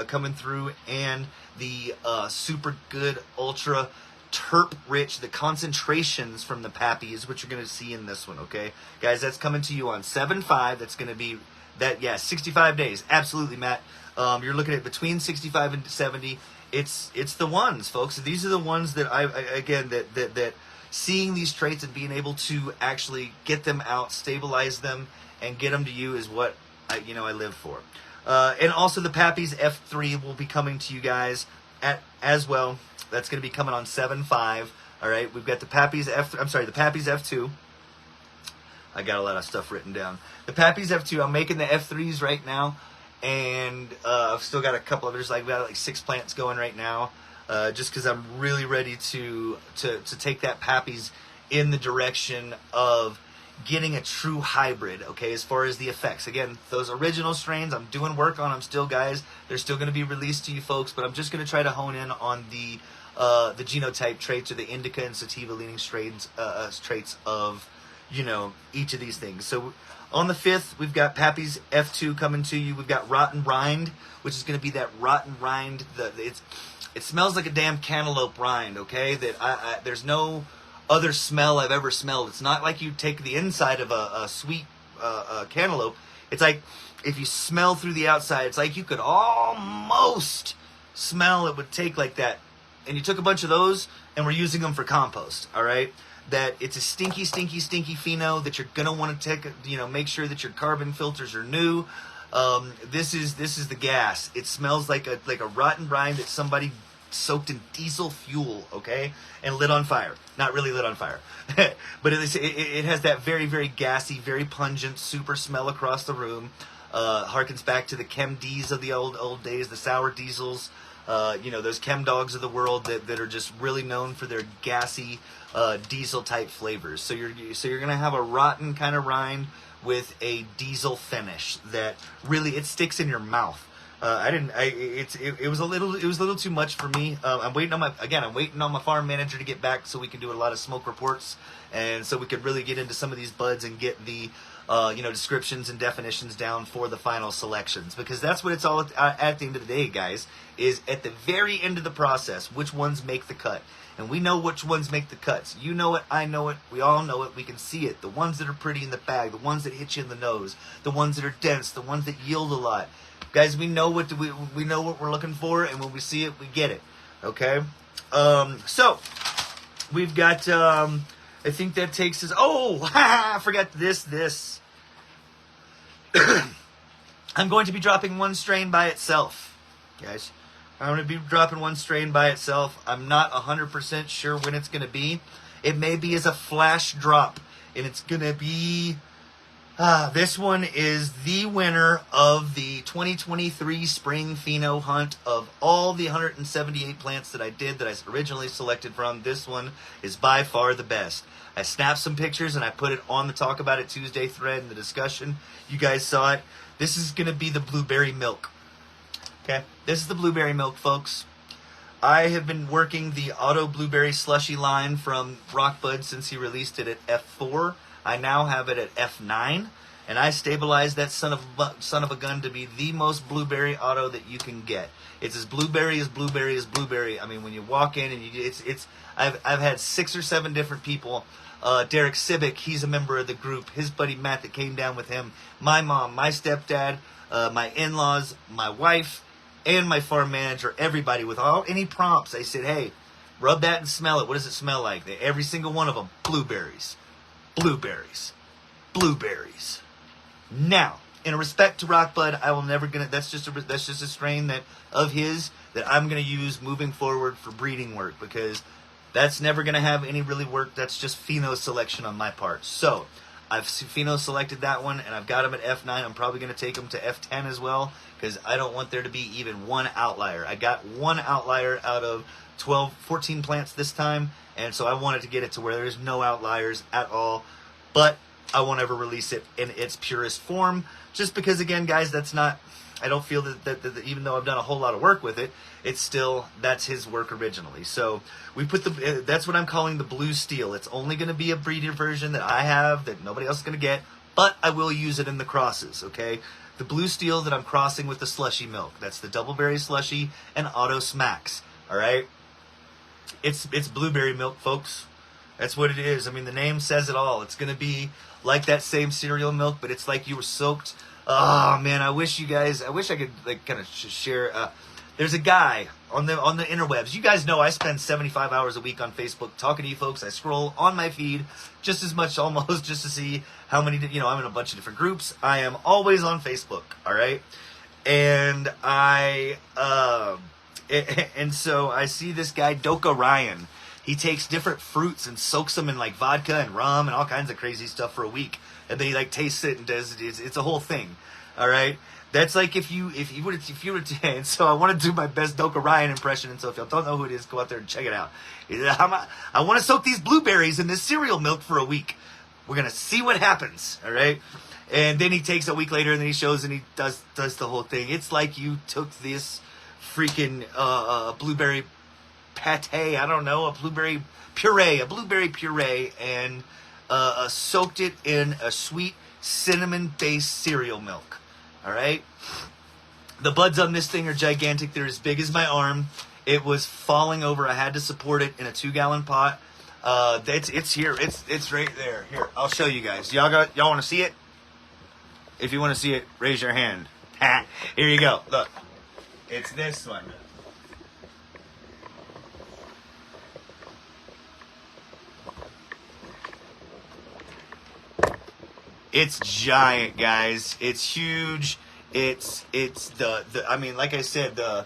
coming through, and the super good, ultra terp rich, the concentrations from the Pappies, which you're going to see in this one, okay? Guys, that's coming to you on 7/5. That's going to be 65 days. Absolutely, Matt. You're looking at between 65 and 70. It's the ones, folks. These are the ones that that seeing these traits and being able to actually get them out, stabilize them, and get them to you is what I live for. And also the Pappy's F3 will be coming to you guys as well. That's going to be coming on 7/5. All right, we've got the Pappy's the Pappy's F2. I got a lot of stuff written down. The Pappy's F2. I'm making the F3s right now, and I've still got a couple of others. I've got like 6 plants going right now. Just because I'm really ready to take that Pappy's in the direction of getting a true hybrid, okay, as far as the effects. Again, those original strains, I'm doing work on them still, guys. They're still going to be released to you folks, but I'm just going to try to hone in on the genotype traits or the indica and sativa leaning strains, traits of, each of these things. So on the 5th, we've got Pappy's F2 coming to you. We've got Rotten Rind, which is going to be that rotten rind. It smells like a damn cantaloupe rind, okay? That there's no other smell I've ever smelled. It's not like you take the inside of a sweet cantaloupe. It's like if you smell through the outside, it's like you could almost smell it would take like that. And you took a bunch of those and we're using them for compost, all right? That it's a stinky, stinky, stinky pheno that you're going to want to take, make sure that your carbon filters are new. This is the gas. It smells like a rotten rind that somebody soaked in diesel fuel, okay, and lit on fire. Not really lit on fire, but it has that very, very gassy, very pungent, super smell across the room. Harkens back to the chem Ds of the old days, the sour diesels. Those chem dogs of the world that are just really known for their gassy diesel type flavors. So you're gonna have a rotten kind of rind with a diesel finish that really it sticks in your mouth. It was a little too much for me. I'm waiting on my farm manager to get back so we can do a lot of smoke reports, and so we could really get into some of these buds and get the descriptions and definitions down for the final selections, because that's what it's all at the end of the day, guys, is at the very end of the process, which ones make the cut. And we know which ones make the cuts. You know it, I know it, we all know it, we can see it. The ones that are pretty in the bag, the ones that hit you in the nose, the ones that are dense, the ones that yield a lot. Guys, we know what we're looking for, and when we see it, we get it. Okay? So we've got I think that takes us I forgot this. I'm going to be dropping one strain by itself, guys. I'm going to be dropping one strain by itself. I'm not 100% sure when it's going to be. It may be as a flash drop, and it's going to be... this one is the winner of the 2023 Spring Pheno Hunt. Of all the 178 plants that I did that I originally selected from, this one is by far the best. I snapped some pictures and I put it on the Talk About It Tuesday thread in the discussion. You guys saw it. This is going to be the Blieberry milk. Okay, this is the Blieberry milk, folks. I have been working the Auto Blieberry Slushy line from Rockbud since he released it at F4. I now have it at F9. and I stabilized that son of a gun to be the most Blieberry auto that you can get. It's as Blieberry. I mean, when you walk in and I've had 6 or 7 different people. Derek Sibick, he's a member of the group. His buddy Matt that came down with him. My mom, my stepdad, my in-laws, my wife, and my farm manager. Everybody with any prompts. I said, hey, rub that and smell it. What does it smell like? Every single one of them, blueberries. Now, in respect to Rockbud, I will never gonna. That's just a strain that I'm gonna use moving forward for breeding work, because that's never gonna have any really work. That's just pheno selection on my part. So I've pheno selected that one, and I've got them at F9. I'm probably gonna take them to F10 as well, because I don't want there to be even one outlier. I got one outlier out of 14 plants this time, and so I wanted to get it to where there's no outliers at all, but I won't ever release it in its purest form, just because, again, guys, I don't feel that even though I've done a whole lot of work with it, that's his work originally. So we put that's what I'm calling the Blue Steel. It's only going to be a breeder version that I have that nobody else is going to get, but I will use it in the crosses, okay? The Blue Steel that I'm crossing with the Slushy milk. That's the Doubleberry Slushy and Auto Smacks, all right? It's blueberry milk, folks. That's what it is. I mean, the name says it all. It's going to be like that same cereal milk, but it's like you were soaked. Oh, man, I wish I could kind of share. There's a guy on the interwebs. You guys know I spend 75 hours a week on Facebook talking to you folks. I scroll on my feed just as much almost just to see how many, I'm in a bunch of different groups. I am always on Facebook, all right? And and so I see this guy, Doka Ryan. He takes different fruits and soaks them in like vodka and rum and all kinds of crazy stuff for a week, and then he like tastes it and does it. It's a whole thing, all right. That's like if you were to, and so I want to do my best Doka Ryan impression, and so if y'all don't know who it is, go out there and check it out. I want to soak these blueberries in this cereal milk for a week. We're gonna see what happens, all right. And then he takes a week later, and then he shows and he does the whole thing. It's like you took this freaking blueberry pate, I don't know, a blueberry puree, and soaked it in a sweet cinnamon-based cereal milk. All right? The buds on this thing are gigantic. They're as big as my arm. It was falling over. I had to support it in a 2-gallon pot. It's here. It's right there. Here, I'll show you guys. Y'all want to see it? If you want to see it, raise your hand. Here you go. Look. It's this one. It's giant, guys. It's huge. It's I mean, like I said, the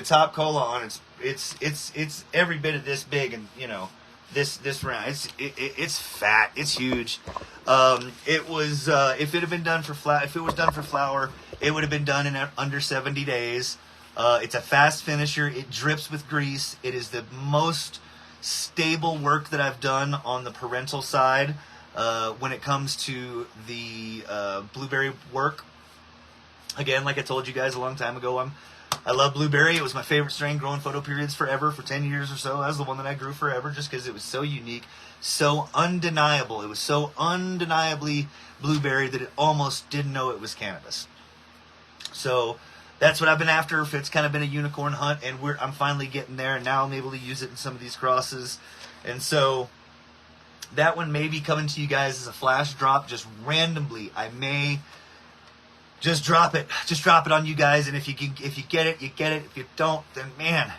top cola on it's every bit of this big, and this round. It's fat. It's huge. It was if it had been done for flour, it would have been done in under 70 days. It's a fast finisher. It drips with grease. It is the most stable work that I've done on the parental side when it comes to the blueberry work. Again, like I told you guys a long time ago, I love blueberry. It was my favorite strain growing photo periods forever for 10 years or so. That was the one that I grew forever just because it was so unique, so undeniable. It was so undeniably blueberry that it almost didn't know it was cannabis. So that's what I've been after. It's kind of been a unicorn hunt, and I'm finally getting there, and now I'm able to use it in some of these crosses. And so that one may be coming to you guys as a flash drop, just randomly. I may just drop it on you guys, and if you get it, you get it. If you don't, then man,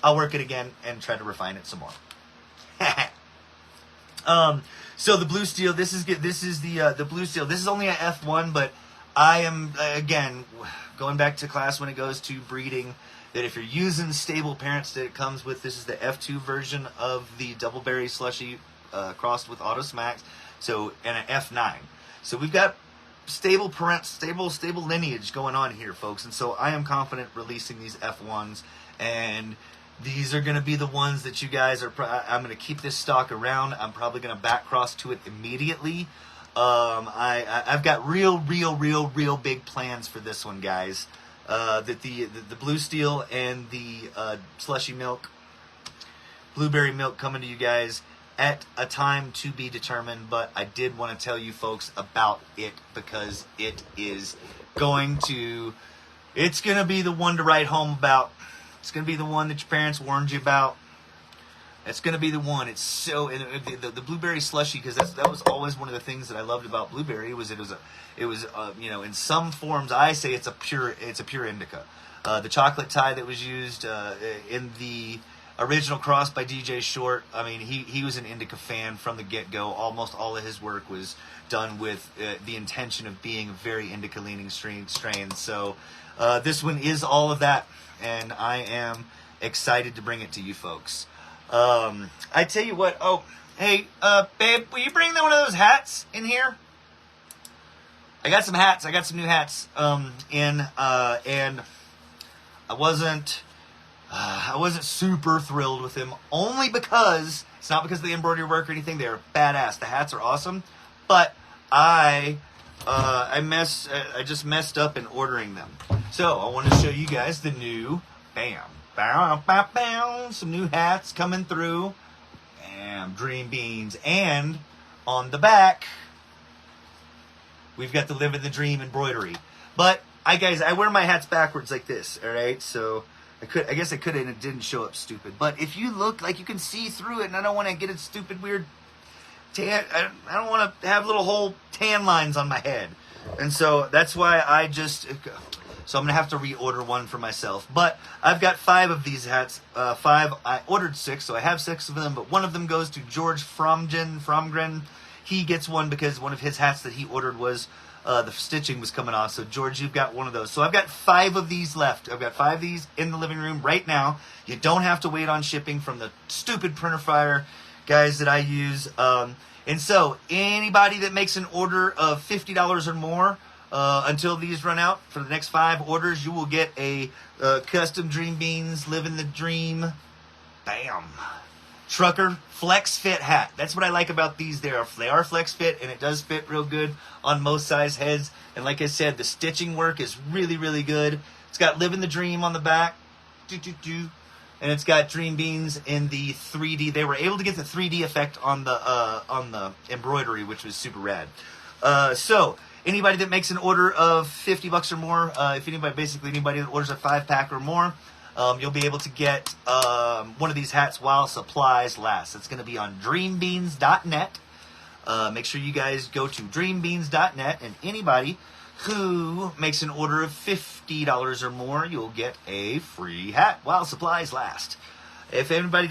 I'll work it again and try to refine it some more. So the Blue Steel, this is the Blue Steel. This is only a F1, but I am again going back to class when it goes to breeding, that if you're using stable parents that it comes with, this is the F2 version of the Doubleberry Slushy crossed with Auto Smacks, so, and an F9. So we've got stable lineage going on here, folks, and so I am confident releasing these F1s, and these are going to be the ones that you guys are, I'm going to keep this stock around. I'm probably going to back cross to it immediately. I've got real big plans for this one, guys. That the Blue Steel and the Slushy milk, blueberry milk coming to you guys. at a time to be determined, but I did want to tell you folks about it because it's going to be the one to write home about. It's going to be the one that your parents warned you about. It's going to be the one. It's so, and the Blieberry Slushy, because that was always one of the things that I loved about Blieberry, was it was in some forms I say it's a pure indica. The chocolate tie that was used in the original cross by DJ Short, I mean, he was an indica fan from the get-go. Almost all of his work was done with the intention of being a very indica-leaning strain. So this one is all of that, and I am excited to bring it to you folks. I tell you what, hey, babe, will you bring one of those hats in here? I got some hats. I got some new hats and I wasn't super thrilled with them, only because it's not because of the embroidery work or anything. They're badass. The hats are awesome, but I just messed up in ordering them. So I want to show you guys the new some new hats coming through. Dream Beans, and on the back we've got the Living the Dream embroidery. But I wear my hats backwards like this, all right? So I guess I could have, and it didn't show up stupid. But if you look, like, you can see through it, and I don't want to get it stupid weird tan. I don't want to have little whole tan lines on my head, and so that's why So I'm going to have to reorder one for myself. But I've got 5 of these hats. 5. I ordered 6, so I have 6 of them. But one of them goes to George Fromgren. He gets one because one of his hats that he ordered was the stitching was coming off. So George, you've got one of those. So I've got 5 of these left. I've got 5 of these in the living room right now. You don't have to wait on shipping from the stupid printer fire guys that I use. And so anybody that makes an order of $50 or more, until these run out, for the next 5 orders, you will get a custom Dream Beans Living the Dream trucker flex fit hat. That's what I like about these. They are flex fit, and it does fit real good on most size heads. And like I said, the stitching work is really, really good. It's got Living the Dream on the back, and it's got Dream Beans in the 3D. They were able to get the 3D effect on the embroidery, which was super rad. So anybody that makes an order of $50 or more, basically anybody that orders a 5-pack or more, you'll be able to get one of these hats while supplies last. It's going to be on dreambeans.net. Make sure you guys go to dreambeans.net, and anybody who makes an order of $50 or more, you'll get a free hat while supplies last. If anybody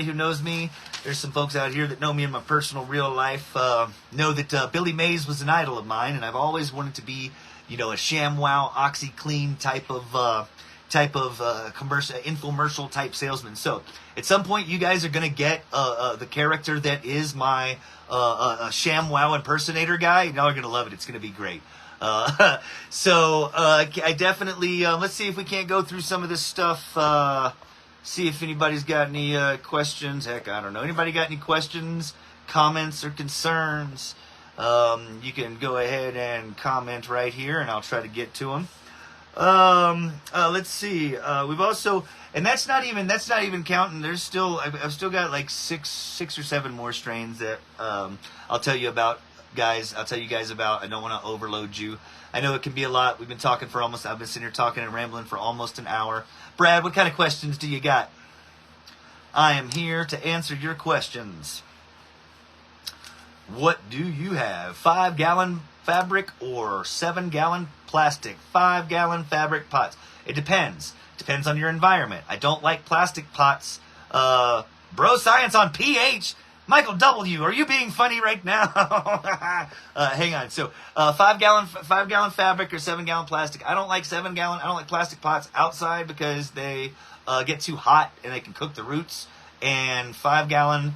who knows me, there's some folks out here that know me in my personal real life, know that Billy Mays was an idol of mine, and I've always wanted to be, a ShamWow, OxyClean type of commercial, infomercial type salesman. So at some point, you guys are going to get the character that is my a ShamWow impersonator guy. Y'all are going to love it. It's going to be great. So I definitely let's see if we can't go through some of this stuff. See if anybody's got any questions. Heck, I don't know. Anybody got any questions, comments, or concerns? You can go ahead and comment right here, and I'll try to get to them. Let's see. We've also, and that's not even counting. There's still, I've still got like six or 7 more strains that I'll tell you about, guys. I'll tell you guys about. I don't want to overload you. I know it can be a lot. I've been sitting here talking and rambling for almost an hour. Brad, what kind of questions do you got? I am here to answer your questions. What do you have? 5-gallon fabric or 7-gallon plastic? 5-gallon fabric pots. It depends. Depends on your environment. I don't like plastic pots. BroScience on PH. Michael W., are you being funny right now? Hang on. So, 5-gallon fabric or 7-gallon plastic. I don't like 7-gallon. I don't like plastic pots outside because they get too hot and they can cook the roots. And 5-gallon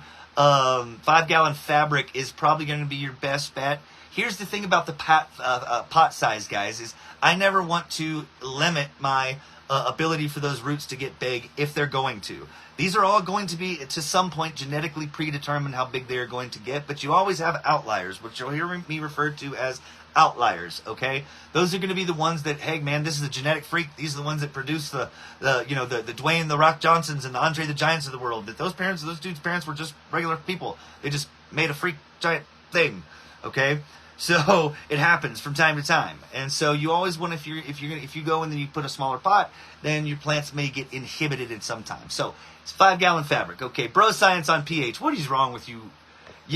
fabric is probably going to be your best bet. Here's the thing about the pot size, guys, is I never want to limit my ability for those roots to get big if they're going to. These are all going to be, to some point, genetically predetermined how big they are going to get, but you always have outliers, which you'll hear me refer to as outliers, okay? Those are going to be the ones that, hey, man, this is a genetic freak. These are the ones that produce the Dwayne The Rock Johnsons and the Andre the Giants of the world. That those dudes' parents were just regular people. They just made a freak giant thing, okay? So it happens from time to time, and so you always want, if you go and then you put a smaller pot, then your plants may get inhibited at some time. So it's 5-gallon fabric. Okay, BroScience on pH. What is wrong with you?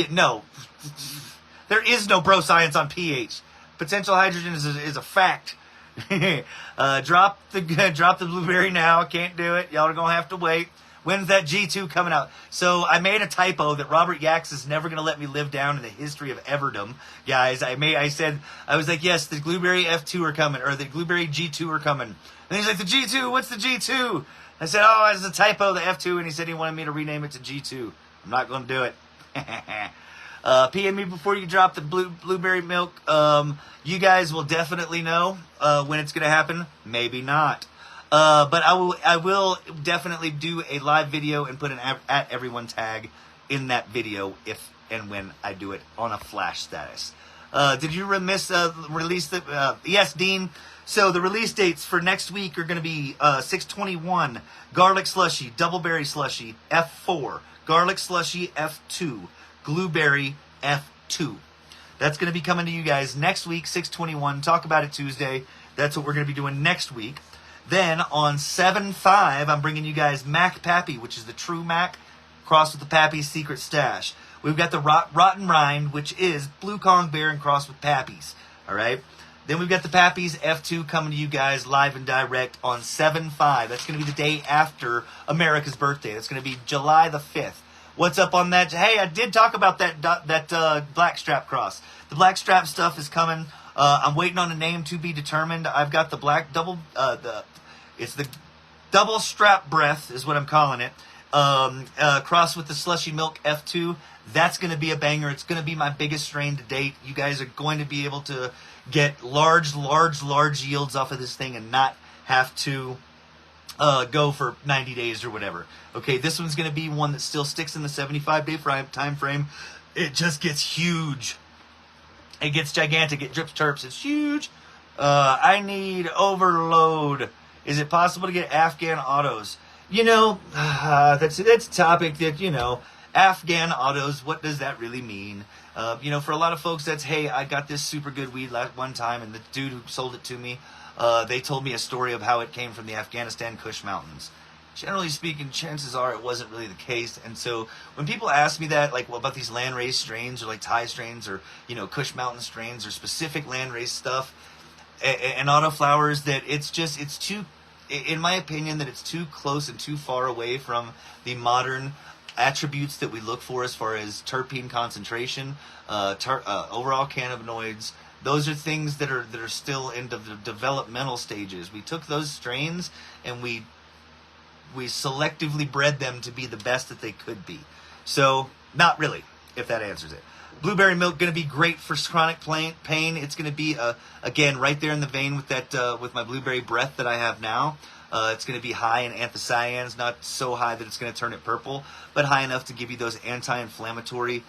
No, there is no BroScience on pH. Potential hydrogen is a fact. Drop the Blieberry now. Can't do it. Y'all are gonna have to wait. When's that G2 coming out? So I made a typo that Robert Yaks is never going to let me live down in the history of everdom. Guys, I was like, yes, the Glooberry F2 are coming, or the Glooberry G2 are coming. And he's like, the G2, what's the G2? I said, oh, it's a typo, the F2, and he said he wanted me to rename it to G2. I'm not going to do it. PM me before you drop the Blieberry milk. You guys will definitely know when it's going to happen. Maybe not. But I will definitely do a live video and put an at everyone tag in that video if and when I do it on a flash status. Did you release the yes, Dean? So the release dates for next week are going to be 6/21 garlic slushy, double berry slushy F4, garlic slushy F2, Glooberry F2. That's going to be coming to you guys next week, 6/21. Talk about it Tuesday. That's what we're going to be doing next week. Then on 7/5, I'm bringing you guys Mac Pappy, which is the true Mac crossed with the Pappy's secret stash. We've got the Rotten Rind, which is Blue Kong Bear and crossed with Pappy's. All right. Then we've got the Pappy's F2 coming to you guys live and direct on 7/5. That's going to be the day after America's birthday. That's going to be July the 5th. What's up on that? Hey, I did talk about that blackstrap cross. The blackstrap stuff is coming. I'm waiting on a name to be determined. I've got the it's the double strap breath is what I'm calling it. Crossed with the slushy milk F2. That's going to be a banger. It's going to be my biggest strain to date. You guys are going to be able to get large yields off of this thing and not have to go for 90 days or whatever. Okay, this one's going to be one that still sticks in the 75-day time frame. It just gets huge. It gets gigantic. It drips terps. It's huge. I need overload. Is it possible to get Afghan autos? That's a topic that, Afghan autos, what does that really mean? For a lot of folks, that's, hey, I got this super good weed one time, and the dude who sold it to me, they told me a story of how it came from the Afghanistan Kush Mountains. Generally speaking, chances are it wasn't really the case. And so when people ask me that, like, about these land-raised strains or like Thai strains or, Kush Mountain strains or specific land-raised stuff and autoflowers, that it's too, in my opinion, that it's too close and too far away from the modern attributes that we look for as far as terpene concentration, overall cannabinoids. Those are things that are still in the developmental stages. We took those strains and we selectively bred them to be the best that they could be. So, not really, if that answers it. Blueberry milk going to be great for chronic pain. It's going to be, again, right there in the vein with that with my blueberry breath that I have now. It's going to be high in anthocyanins, not so high that it's going to turn it purple, but high enough to give you those anti-inflammatory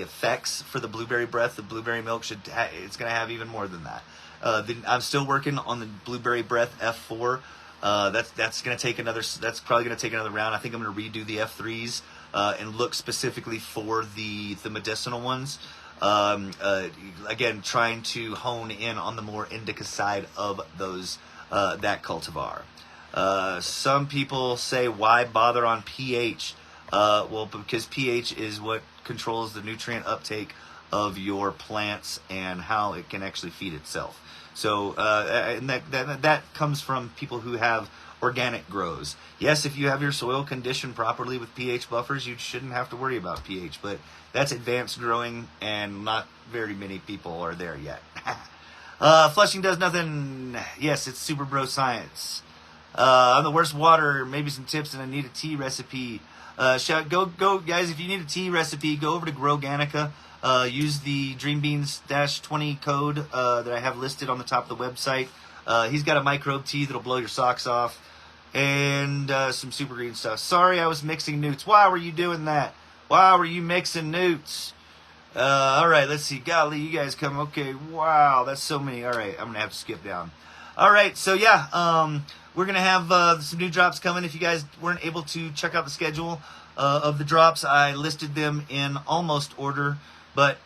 effects for the blueberry breath. The blueberry milk it's going to have even more than that. I'm still working on the blueberry breath F4. That's going to take that's probably going to take another round. I think I'm going to redo the F3s and look specifically for the medicinal ones. Again, trying to hone in on the more indica side of those that cultivar. Some people say, why bother on pH? Well, because pH is what controls the nutrient uptake of your plants and how it can actually feed itself. So, and that comes from people who have organic grows. Yes, if you have your soil conditioned properly with pH buffers, you shouldn't have to worry about pH, but that's advanced growing, and not very many people are there yet. Flushing does nothing. Yes, it's super BroScience. I'm the worst water. Maybe some tips, and I need a tea recipe. Go, guys! If you need a tea recipe, go over to Growganica. Use the DreamBeans-20 code that I have listed on the top of the website. He's got a microbe tea that'll blow your socks off. And some super green stuff. Sorry, I was mixing newts. Why were you doing that? Why were you mixing newts? All right, let's see. Golly, you guys come. Okay, wow, that's so many. All right, I'm going to have to skip down. All right, so yeah, we're going to have some new drops coming. If you guys weren't able to check out the schedule of the drops, I listed them in almost order. But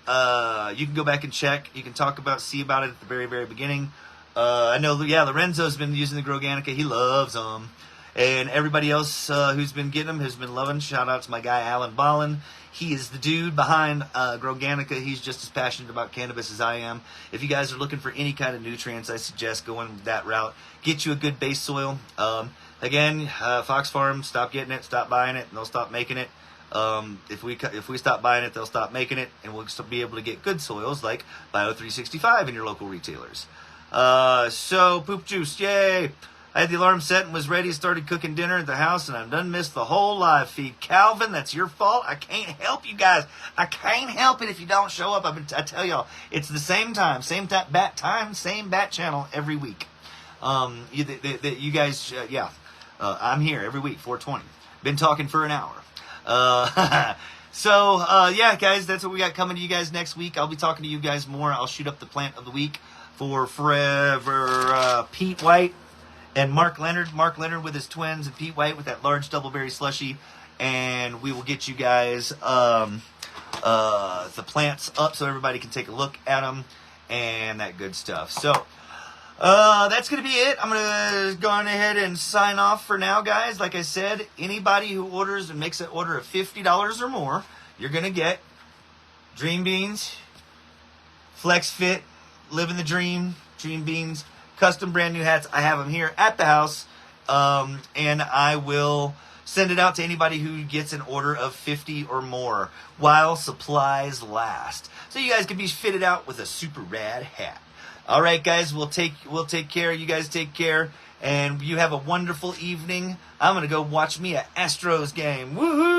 you can go back and check. You can see about it at the very, very beginning. I know, yeah, Lorenzo's been using the Groganica. He loves them. And everybody else who's been getting them has been loving. Shout out to my guy, Alan Ballin. He is the dude behind Groganica. He's just as passionate about cannabis as I am. If you guys are looking for any kind of nutrients, I suggest going that route. Get you a good base soil. Again, Fox Farm, stop getting it, stop buying it, and they'll stop making it. If we stop buying it, they'll stop making it, and we'll be able to get good soils like Bio365 in your local retailers. So poop juice, yay! I had the alarm set and was ready, started cooking dinner at the house, and I've done missed the whole live feed. Calvin, that's your fault. I can't help you guys. I can't help it if you don't show up. I tell y'all, it's the same time, same bat channel every week. You guys, I'm here every week, 4:20. Been talking for an hour. Yeah, guys, that's what we got coming to you guys next week. I'll be talking to you guys more. I'll shoot up the plant of the week for forever Pete White and Mark Leonard. Mark Leonard with his twins and Pete White with that large doubleberry slushy. And we will get you guys the plants up so everybody can take a look at them and that good stuff. So that's going to be it. I'm going to go on ahead and sign off for now, guys. Like I said, anybody who orders and makes an order of $50 or more, you're going to get Dream Beans, Flex Fit, Living the Dream, Dream Beans, custom brand new hats. I have them here at the house, and I will send it out to anybody who gets an order of 50 or more while supplies last. So you guys can be fitted out with a super rad hat. All right, guys, we'll take care. You guys take care, and you have a wonderful evening. I'm gonna go watch me an Astros game. Woohoo!